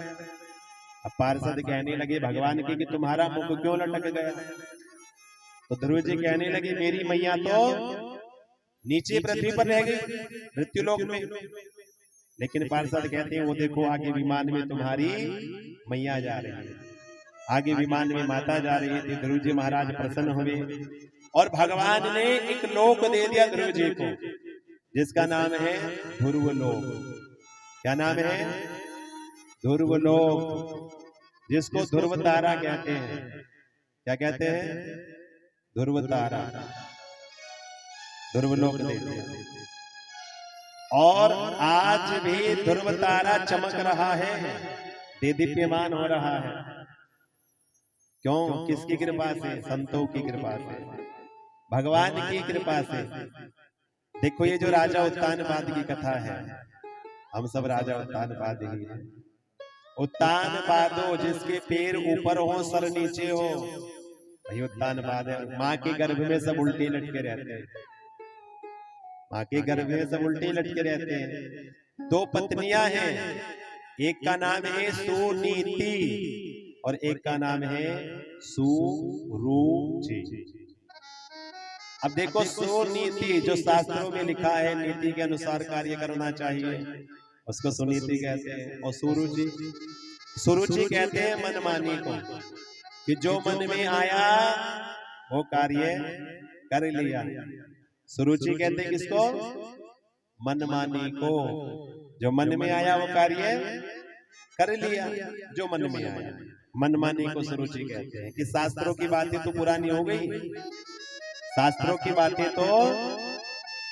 अब पार्षद कहने लगे भगवान की कि तुम्हारा मुख क्यों लटक गया? तो ध्रुव जी कहने लगे मेरी मैया तो नीचे पृथ्वी पर रह गई मृत्युलोक में। लेकिन पार्षद कहते हैं वो देखो आगे विमान में तुम्हारी मैया जा रही है, आगे विमान में माता जा रही थी। ध्रुव जी महाराज प्रसन्न हुए और भगवान ने एक लोक दे दिया ध्रुव जी को, जिसका नाम है ध्रुवलोक। क्या नाम है? ध्रुवलोक, जिसको ध्रुव तारा कहते हैं। क्या कहते हैं? ध्रुव तारा। ध्रुवलोक दे दिया और आज भी ध्रुव तारा चमक रहा है, दीप्यमान हो रहा है। क्यों? किसकी कृपा से? संतों की कृपा से, भगवान की कृपा से। देखो ये जो राजा उत्तानपाद की कथा है, हम सब राजा उत्तानपाद ही हैं। उत्तानपादो, जिसके पैर ऊपर हो सर नीचे हो, वही उत्तानपाद है। माँ के गर्भ में सब उल्टे लटके रहते हैं, माँ के गर्भ में सब उल्टे लटके रहते हैं। 2 पत्नियां हैं, एक का नाम है सुनीति और एक का नाम है सुरुचि। अब देखो सुनीति, जो शास्त्रों में लिखा है नीति के अनुसार कार्य करना चाहिए, उसको सुनीति कहते हैं। और सुरुचि, सुरुचि कहते हैं मनमानी को, कि जो मन में आया वो कार्य कर लिया। सुरुचि कहते किसको? मनमानी को। जो मन में आया वो कार्य कर लिया, जो मन में आया। मनमानी को सुरुचि कहते हैं। कि शास्त्रों की बातें तो पुरानी हो गई, शास्त्रों की बातें तो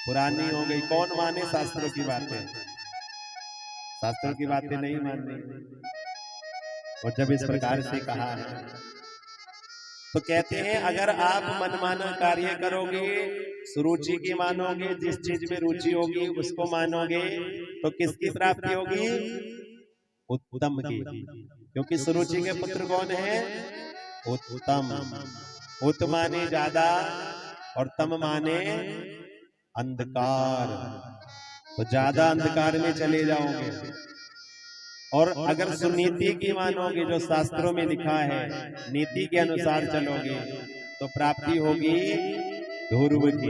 पुरानी हो गई। कौन माने शास्त्रों की बातें? शास्त्रों की बातें नहीं माननी। और जब इस प्रकार से कहा है तो कहते हैं अगर आप मनमाना कार्य करोगे, सुरुचि की मानोगे, जिस चीज में रुचि होगी उसको मानोगे, तो किसकी प्राप्ति होगी? उत्तम की। क्योंकि सुरुचि के पुत्र कौन है? उत्तम। उत माने ज्यादा और तम माने अंधकार। तो ज्यादा अंधकार में चले जाओगे। और अगर सुनीति की मानोगे, जो शास्त्रों में लिखा है, नीति के अनुसार चलोगे, तो प्राप्ति होगी ध्रुव की।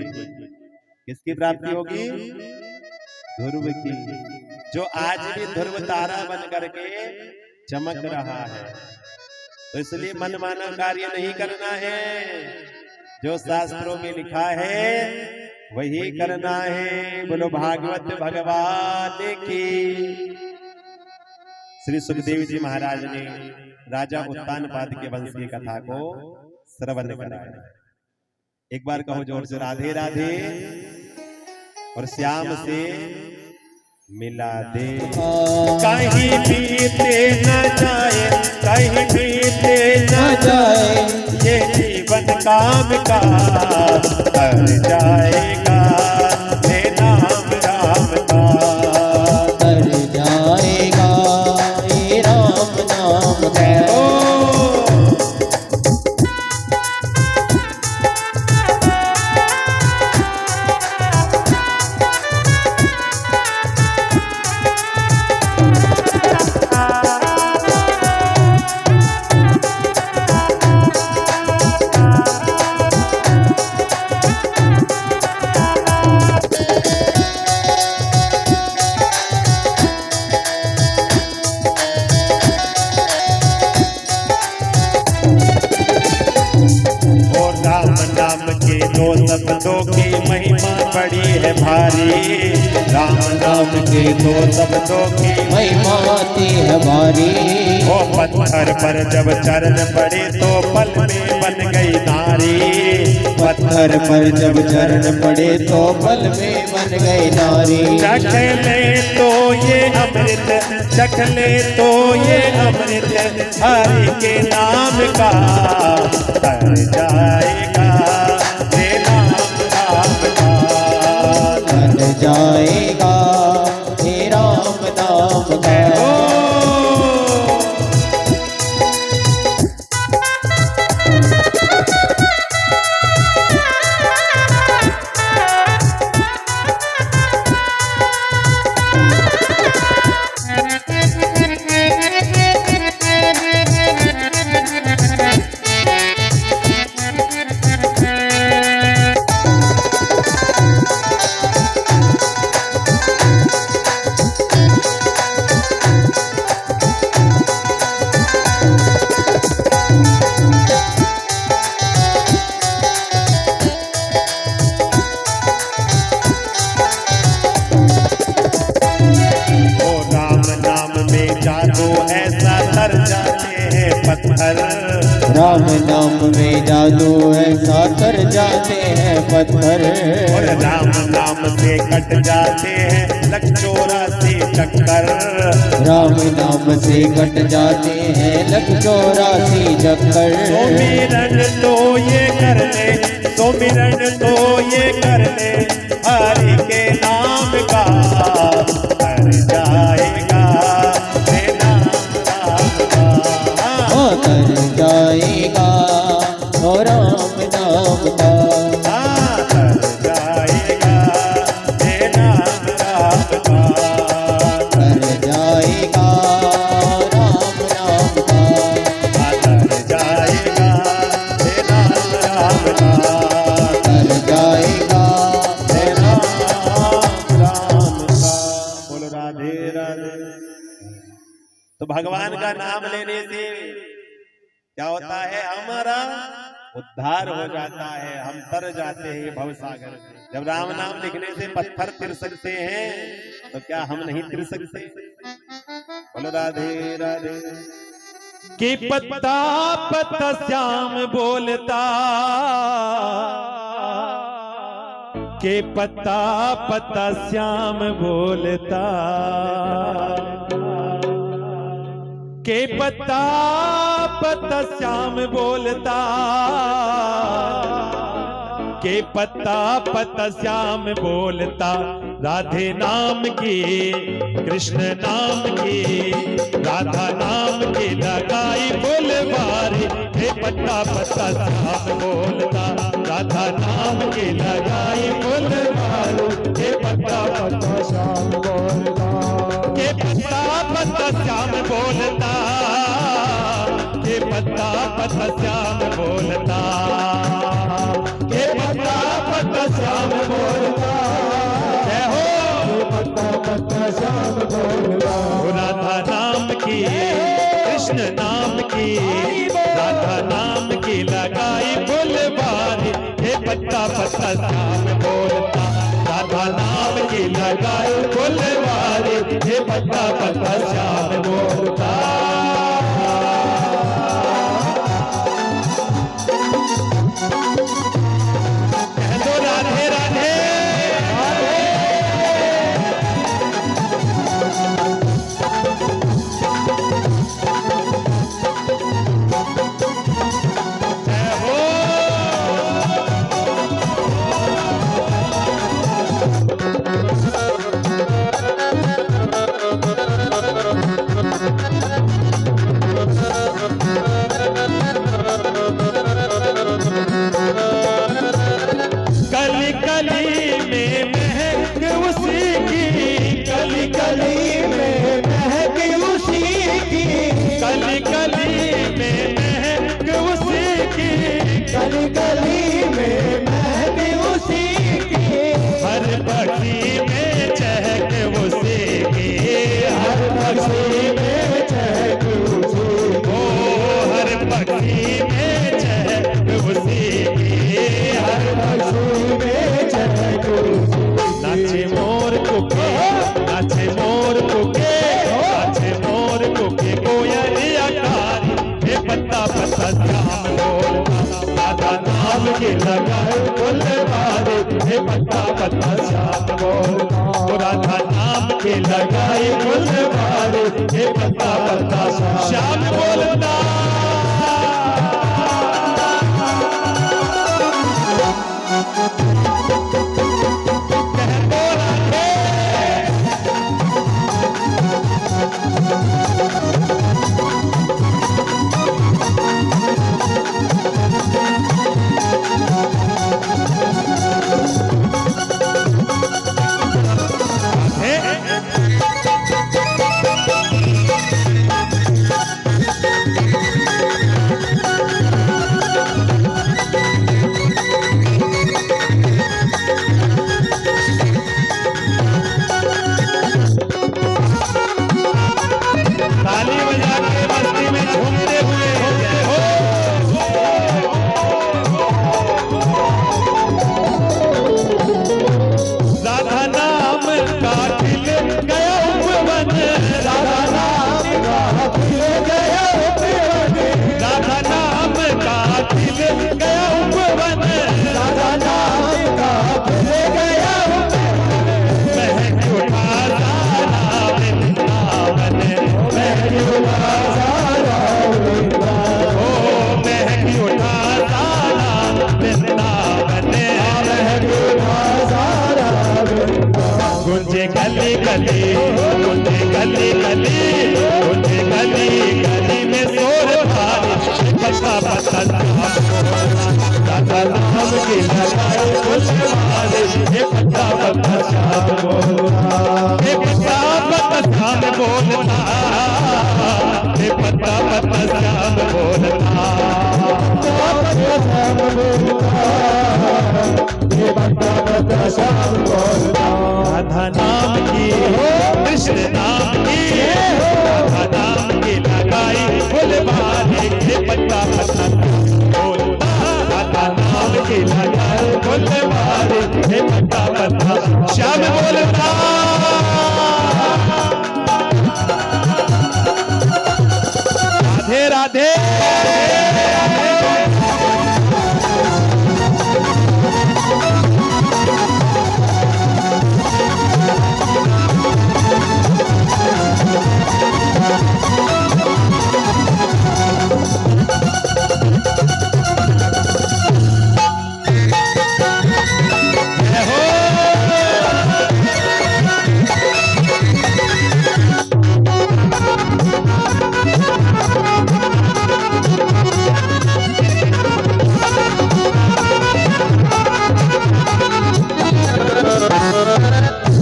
किसकी प्राप्ति होगी? ध्रुव की। जो आज भी ध्रुव तारा बन करके चमक रहा है। तो इसलिए मनमाना कार्य नहीं करना है, जो शास्त्रों में लिखा है वही करना है। बोलो भागवत भगवान की। श्री सुखदेव जी महाराज ने राजा उत्तानपाद के वंश की कथा को श्रवण कराया। एक बार कहो जोर से, राधे राधे। और श्याम से मिला दे। कहीं बीते न जाए, कहीं बीते न जाए, ये जीवन काम का तर जाएगा, हे नाम राम का तर जाएगा, हे राम नाम का। शब्दों की महिमा बड़ी है भारी। राम नाम के दो शब्दों की महिमा आती है भारी। वो पत्थर पर जब चरण पड़े तो पल में बन गई नारी। पत्थर पर जब चरण पड़े तो पल में बन गई नारी। चख ले तो ये अमृत, चख ले तो ये अमृत, हरि के नाम का तर जाएगा, जाएगा, हे राम नाम का। राम नाम में जादू ऐसा कर जाते हैं पत्थर। और राम नाम से कट जाते हैं 184 चक्कर। राम नाम से कट जाते हैं 184 चक्कर। सुमिरन तो ये कर ले, सुमिरन तो ये कर ले, हरि के नाम का तर जाएगा, हे नाम का तर जाएगा, और राम नाम का तर जाएगा, हे नाम राम का तर जाएगा, राम नाम का तर जाएगा, हे नाम राम का तर जाएगा, हे नाम राम का। बोलो राधे राधे। तो भगवान का नाम लेने से क्या होता है? हमारा उद्धार हो जाता है, हम तर जाते हैं भवसागर से। जब राम नाम लिखने से पत्थर तिर सकते हैं तो क्या हम नहीं तिर सकते? बोलो राधे राधे। कि पत्ता पत्ता श्याम बोलता, के पत्ता पत्ता श्याम बोलता, के पत्ता पत्ता श्याम बोलता, के पत्ता पत्ता श्याम बोलता। राधे नाम की कृष्ण नाम की राधा नाम की लगाई बोलबारी। हे पत्ता पत्ता श्याम बोलता, राधा नाम की लगाई बोलबारी। हे पत्ता पत्ता श्याम बोलता, के पत्ता पत्ता श्याम बोलता, के पत्ता पत्ता श्याम बोलता, के पत्ता पत्ता श्याम बोलता। जय हो पत्ता पत्ता श्याम बोलता। राधा नाम की कृष्ण नाम की राधा नाम की लगाई बोलबारी। हे पत्ता पत्ता श्याम बोलता, राधा नाम की लगाई बोलबारी। हे पत्ता पत्ता श्याम बोलता। राधे राधे। कली कली में महक उसी की, कली कली में महक उसी की, कली कली में महक उसी की, कली कली में महक उसी की। हर पक्षी में चहक उसी की, हर पक्षी में चहक उसी की, हर पक्षी में चहक उसी की, हर पक्षी में चहक उसी। नाचे मोर कुके, नाचे मोर कुके, नाचे मोर कुके कोयलिया कारी। हे पत्ता पत्ता श्याम बोलता, राधा नाम के लगाए बोलबारी। हे पत्ता पत्ता श्याम बोलता, राधा नाम के लगाए बोलबारी। हे पत्ता पत्ता श्याम बोलता। ताली बजा के मस्ती में झूमते हुए हो। राधा नाम का खिल गया उपवन, राधा नाम का खिल गया उपवन, राधा नाम का खिल गया उपवन, राधा नाम का खिल गया उपवन। महक उठा सारा वृंदावन, महक उठा सारा वृंदावन, ओ महक उठा सारा वृंदावन, महक उठा सारा वृंदावन। गुंजे गली गली, गुंजे गली गली, गुंजे गली गली में शोर भारी। पत्ता पत्ता राधा नाम की लगाए बोलबारी। हे पत्ता पत्ता श्याम बोलता, हे पत्ता पत्ता श्याम बोलता, हे पत्ता पत्ता श्याम बोलता, श्याम बोलता, हे पत्ता पत्ता श्याम बोलता। राधा नाम की कृष्ण नाम की राधा नाम की लगाई बोलबारी। हे पत्ता पत्ता बोलता, राधा नाम की लगाई बोलबारी। हे श्याम बोलता। राधे राधे।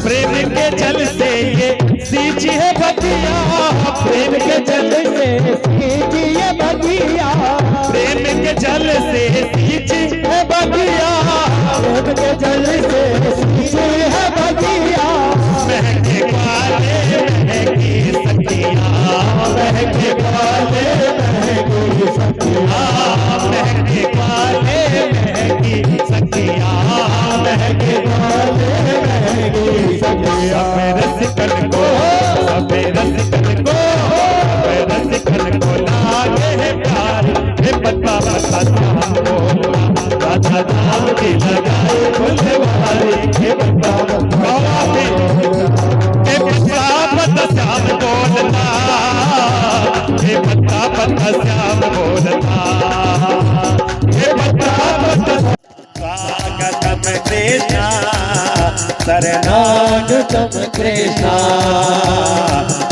प्रेम के जल से ये सींची है बगिया, प्रेम के जल से सींची है बगिया, प्रेम के जल से सींची है बगिया, प्रेम के जल से सींची है बगिया। महके वाले महकी सखिया, महके वाले महकी सखिया, महके वाले महकी सखिया, महके वाले महकी सखिया। रसिकन को सबे रसिकन को सबे रसिकन को लागे है प्यार, हे पता पता श्याम बोला राधा नाम की लगाए फुलवारी, हे पता पता श्याम बोलता, हे पता पता श्याम बोलता, हे पता पता। स्वागतम कृष्णा शरणागतम कृष्णा,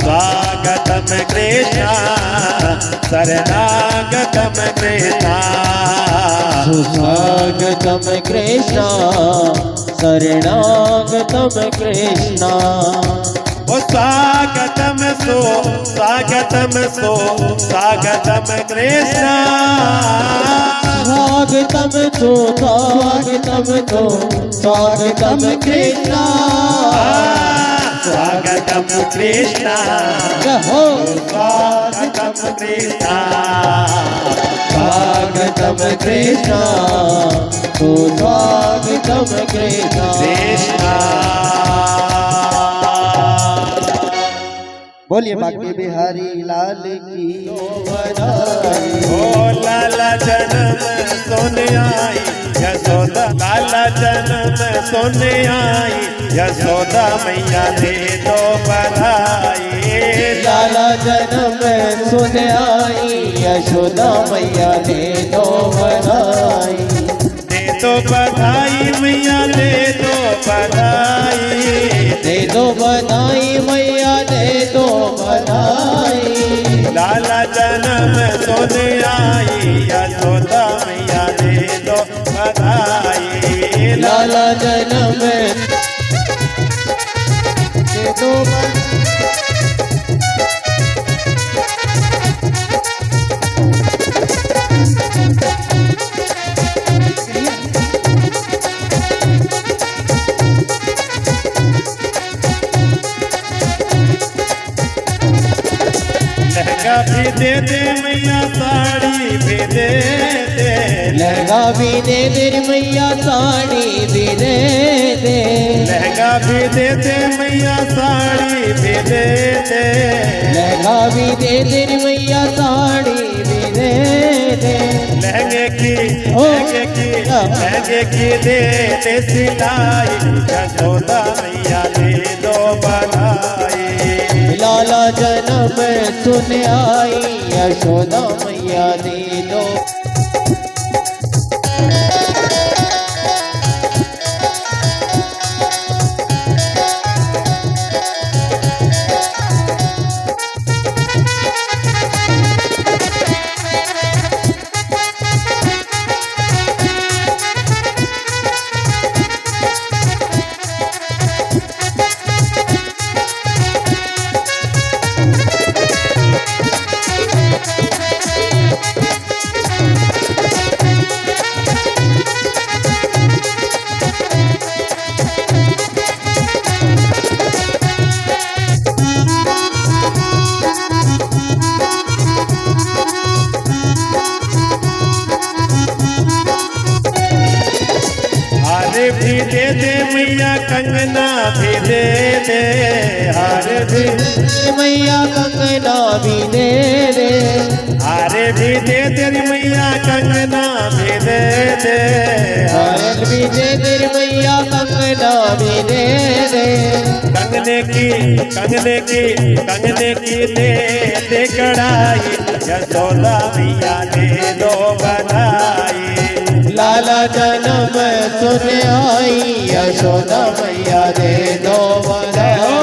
स्वागतम कृष्णा शरणागतम कृष्णा, सुस्वागतम कृष्णा शरणागतम कृष्णा। ओ स्वागतम सो स्वागतम सो स्वागतम कृष्णा, स्वागतम तो स्वागतम तो स्वागतम कृष्णा, स्वागतम कृष्णा, कहो स्वागतम कृष्णा, स्वागतम कृष्णा, तो स्वागतम कृष्णा। कृष्णा। बोलिए बाकी बिहारी लाल की बधाई। ओ लाला जन्म सोने आई यशोदा, लाला जन्म सोने आई यशोदा मैया दे दो बधाई, लाला जन्म सुन आई यशोदा मैया दे दो बधाई, दे दो बधाई मैया दे दो बधाई, दे दो बधाई मैया दे दो बधाई। लाला जन्म सोने आई यशोदा मैया दे दो बधाई, लाला जन्म दे दो लहंगा भी दे दे मैया साड़ी भी दे दे, लहंगा भी दे दे मैया साड़ी भी दे दे, लहंगा भी दे दे मैया साड़ी भी दे दे, लहंगा भी दे दे मैया साड़ी भी दे दे। लहंगे की दे दे सिलाई यशोदा मैया दे दो बधाई, लाला जन्म सुन आई यशोदा मैया दे दो। भी मैया कंगना भी दे दे, अरे भी दे तेरी मैया कंगना भी दे दे, पायल भी दे तेरी मैया कंगना भी दे दे, कंगने की कंगने की कंगने की दे दे कढ़ाई, यशोदा मैया दे दो बधाई। लाला जन्म सुन आई, यशोदा मैया दे दो बधाई।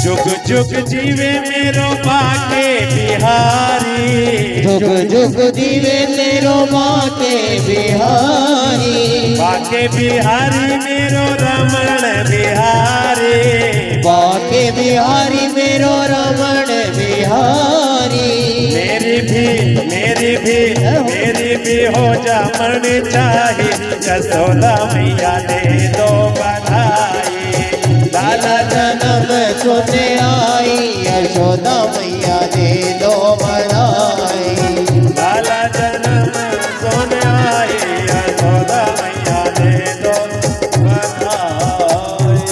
जुग जुग जीवे मेरो बाके बिहारी, जुग जुग जीवे तेरो बाके बिहारी, बाके बिहारी मेरो रमण बिहारी, बाके बिहारी मेरो रमण बिहारी। मेरी भी हो जामण चाहे, यशोदा मैया दे दो बधाई। लाला जन्म सुन आई, यशोदा मैया दे दो बधाई। लाला जन्म सुन आई, यशोदा मैया दे दो बधाई।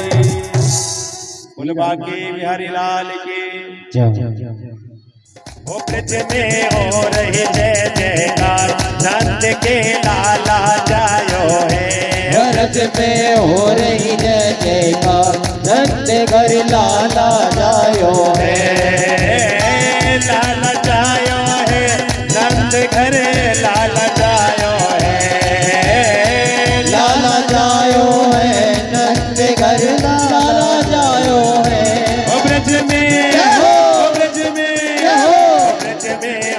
बोल बाके बिहारी लाल की। ओ ब्रज में हो रही जय जयकार, नंद के लाला जायो है। भरत में हो रही जय जयकार, नंद घर लाला जायो है। लाला जायो है, नंद घर लाला जायो है। लाला जायो है, नंद घर लाला जायो है। ओ ब्रज में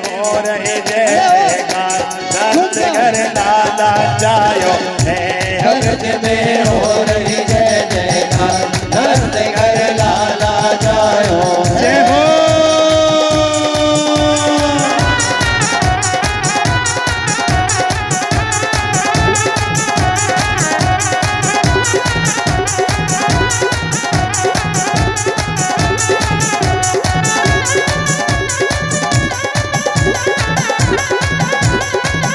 हो रहे जय जयकार, नंद घर लाला जायो है। भरत में हो रही जय जयकार, नंद घर लाला जायो है। जय हो।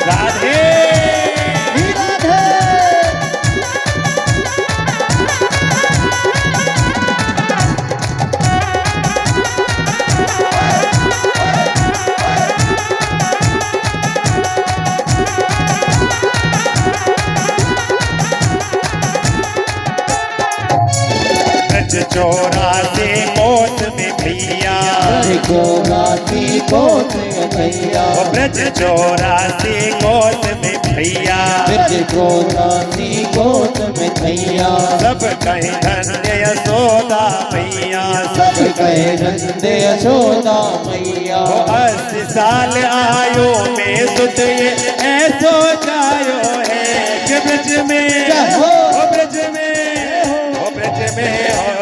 राधे चौरासी कोस में भैया, चौरासी कोस में भैया, ब्रज चौरासी कोस में भैया, चौरासी कोस में भैया। सब कहे धन्य यशोदा मैया, सब कहे धन्य यशोदा मैया। 80 साल आयो में सुत ये ऐसो जायो है, कि ब्रज में हो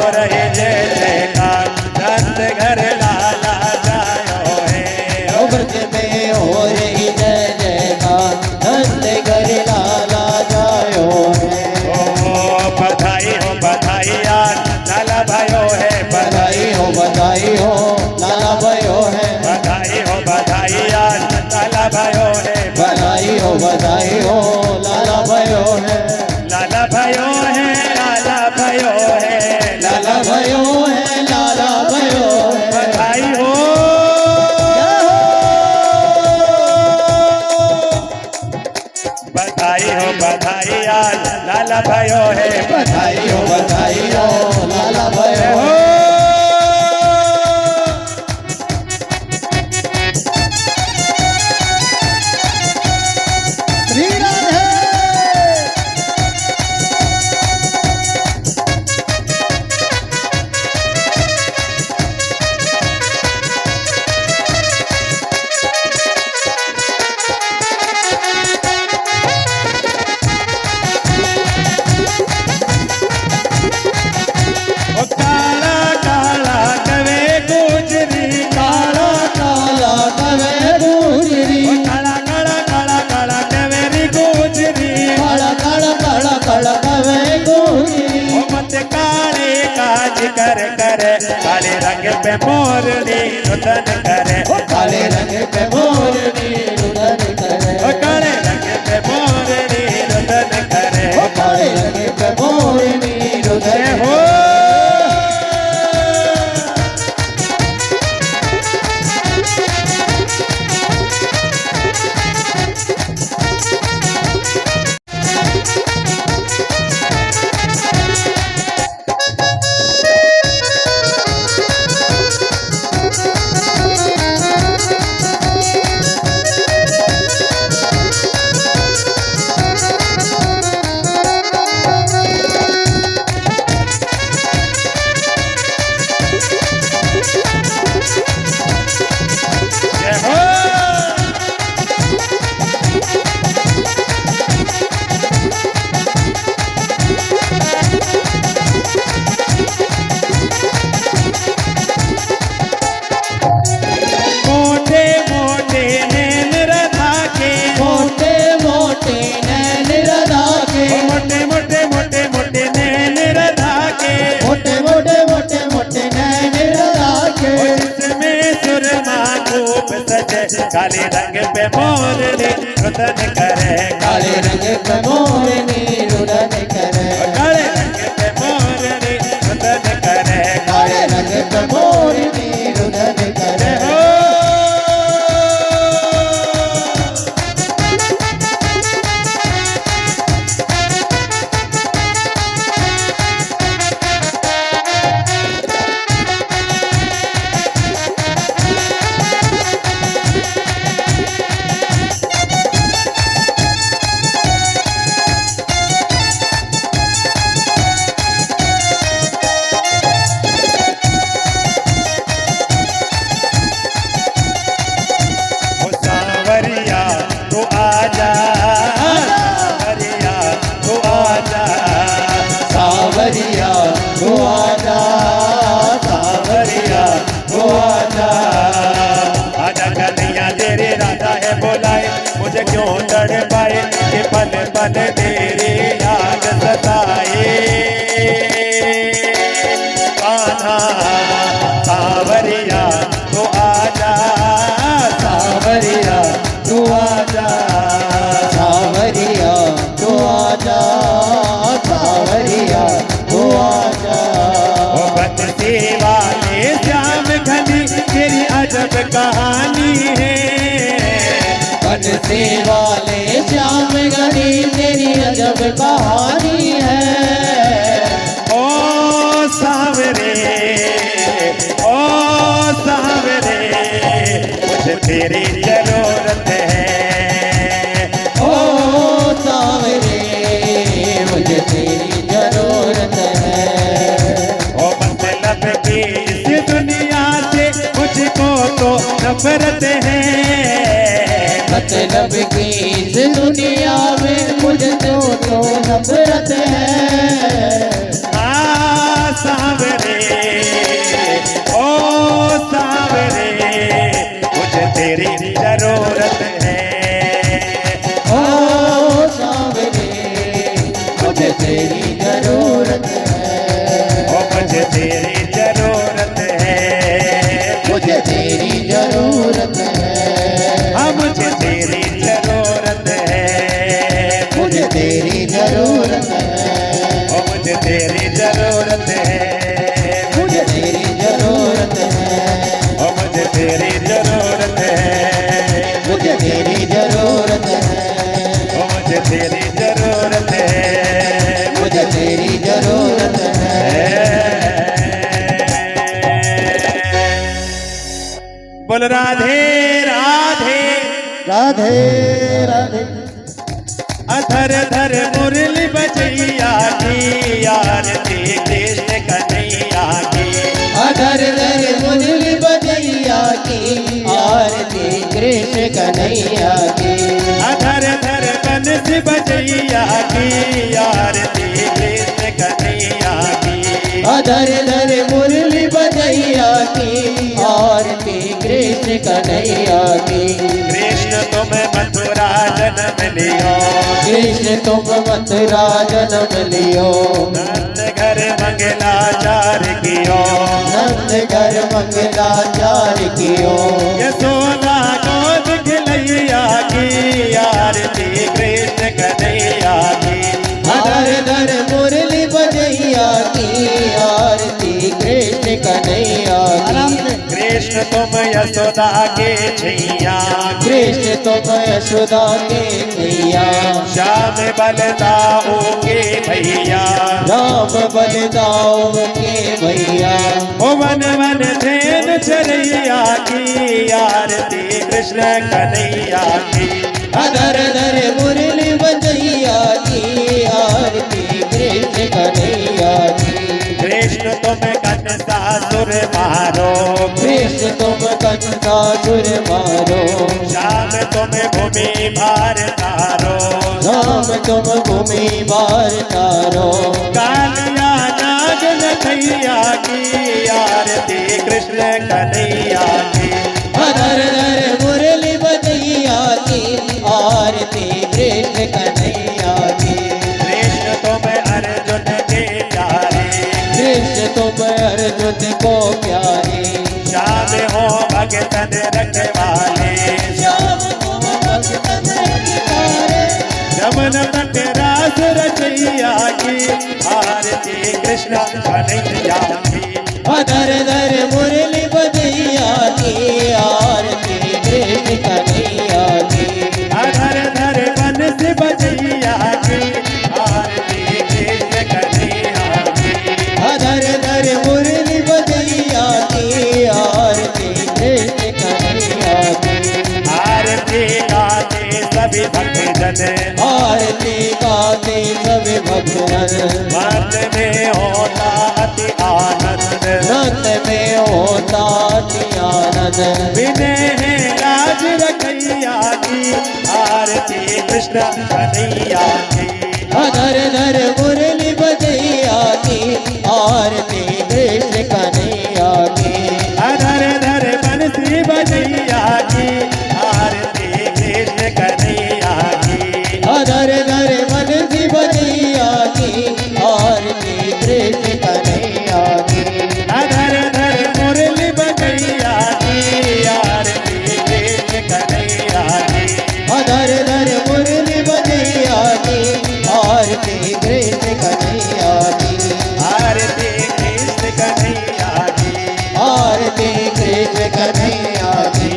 रहे जय जयकार, नंद घर लाला जायो है। ब्रज में हो रही जय जयकार, नंद घर लाला जायो है। ओ बधाई यार लाला भयो है, बधाई हो लाला भयो है। बधाई यार लाला भयो है। बधाई हो लाला भयो है। लाला भयो है, लाला भयो है, लाला भयो है, लाला भयो है। बधाई हो। बधाई यार लाला भयो है। बधाई हो लाला भयो हो। है। श्री राधे। पे मोरनी रुदन करे, काले रंग पे मोरनी रुदन करे, काले रंग पे मोरनी रुदन करे, काले रंग पे मोरनी रुदन हो। काले रंग पे मोरनी रुदन करे, काले रंग पे मोरनी रुदन करे, काले रंग पे मोरनी रुदन करे, काले रंग पे मोरनी रुदन करे, सावरिया तू आजा, सावरिया तू आजा, आजा कन्हैया तेरे राधा है बोलाए, मुझे क्यों तड़ पाए कि पल पल तेरी याद सताए। कान्हा सावरिया तू आजा, सावरिया तू आजा, सावरिया तू आजा, सावरिया तू आजा, ओ बंसी वाले श्याम घनी तेरी अजब कहानी है, बंसी वाले श्याम घनी तेरी अजब कहानी है, ओ सावरे मुझे तेरी जरूरत है, ओ सावरे मुझे तेरी जरूरत है, ओ मतलब की इस दुनिया से मुझको तो नफरत है, मतलब की इस दुनिया में मुझको तो नफरत है, सावरे ओ सावरे मुझे तेरी जरूरत है, ओ सावरे मुझे तेरी जरूरत है, ओ मुझे तेरी जरूरत है, मुझे तेरी जरूरत है, हाँ मुझे तेरी जरूरत है, मुझे तेरी जरूरत है, ओ मुझे तेरी जरूरत है, मुझे तेरी जरूरत है, ओ मुझे तेरी जरूरत है, मुझे तेरी जरूरत है, ओ मुझे तेरी जरूरत है, मुझे तेरी जरूरत है। बोल राधे राधे राधे राधे, अधर धर मुरली बजैया की आरती कृष्ण कन्हैया की, अधर धर मुरली बजैया की आरती कृष्ण कन्हैया की, अधर धर बंसी बजैया की आरती कृष्ण कन्हैया की, अधर धर मुरली बजैया की आरती कृष्ण कन्हैया की, कृष्ण तुम्हें मथुरा जन्म लियो, कृष्ण तुम मथुरा जन्म लियो, नंद घर मंगलाचार कियो, नंद घर मंगलाचार कियो, यशोदा गोद खिलैया की आरती कृष्ण कन्हैया की। धर धर मुरली बजैया की आरती कृष्ण कन्हैया की। कृष्ण तुम यशोदा के छैया, कृष्ण तुम यशोदा के नैया, श्याम बलदाऊ के भैया, राम बलदाऊ के भैया, ओ वन वन धैन चरैया की आरती कृष्ण कन्हैया की। धर धर मुरली बजैया की आरती कृष्ण कन्हैया की। कृष्ण तुम कंसासुर मारो, कृष्ण तुम कंसासुर मारो, श्याम तुम भूमि भार तारो, राम तुम भूमि भार तारो, कालिया नाग नथैया की आरती कृष्ण कन्हैया की। धर धर मुरली बजैया की आरती कृष्ण कन्हैया की। कृष्ण तुम अर्जुन के प्यारे, कृष्ण तुम अर्जुन को प्यारे, श्याम हो भगतन रखवाले, श्याम तुम भगतन रखवाले, यमुन तट रास रचैया की आरती कृष्ण कन्हैया की। धर धर मुरली बजैया की आरती कृष्ण कन्हैया की। धर धर बंस बजैया की आरती कृष्ण कन्हैया की। धर धर मुरली बजैया की आरती कृष्ण कन्हैया की। आरती गाते सभी भक्तजन, आरती गाते सभी भक्तजन, मन में होता अति आनंद, रत में होता अति आनंद, विनय है लाज रखैया की आरती कृष्ण कन्हैया की। धर धर मुरली बजैया की आरती कृष्ण कन्हैया की। धर धर बंसी बजैया की आरती कृष्ण कन्हैया की। धर धर बंसी बजैया की आरती कृष्ण कन्हैया की। धर धर मुरली बजैया की आरती कृष्ण कन्हैया की। धर धर मुरली बजैया की आरती कृष्ण कन्हैया की। आरती कृष्ण कन्हैया की। आरती कृष्ण कन्हैया की।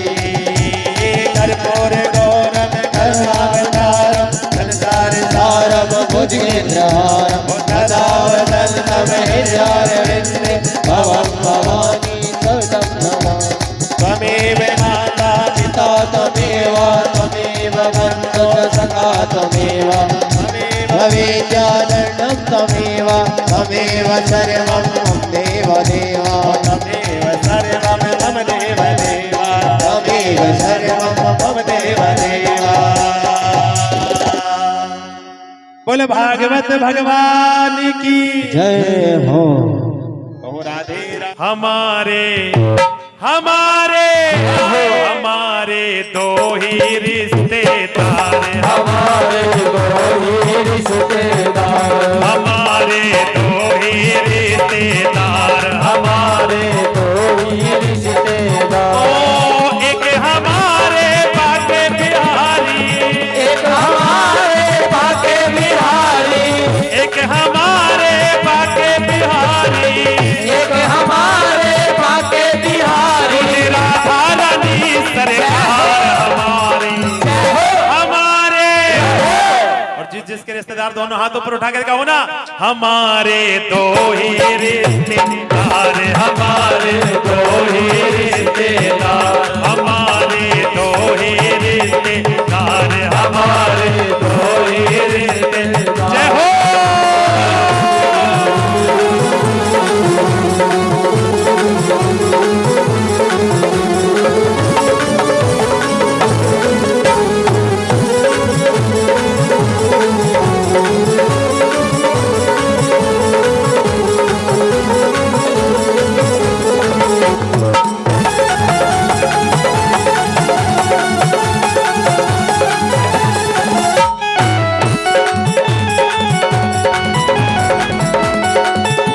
कर्पूर गौरम करुणावतारम संसार सारम भुजगेन्द्रहारम सदावदन्तं हृदयारविन्दे भवं भवानी सततं नमामि। त्वमेव माता पिता त्वमेव त्वमेव बन्धुः सखा त्वमेव भवेद्यादण्डं त्वमेव त्वमेव सर्वं मम देवदेव त्वमेव सर्वं मम देवदेव त्वमेव सर्वं मम देवदेव। बोल भागवत भगवान की जय हो। कहो राधे राधे। हमारे हमारे हमारे दो ही रिश्तेदार, हमारे दो ही रिश्तेदार, हमारे दो ही रिश्तेदार, हमारे दो ही रिश्तेदार, ओ एक हमारे बाके बिहारी, एक हमारे बाके बिहारी, एक हमारे बाके बिहारी, एक हमारे बाके बिहारी, राधा रानी सरकार हमारी, हमारे और जिसके रिश्तेदार दोनों हाथ ऊपर उठा कर कहो ना, हमारे दो ही रिश्तेदार, हमारे दो ही रिश्तेदार,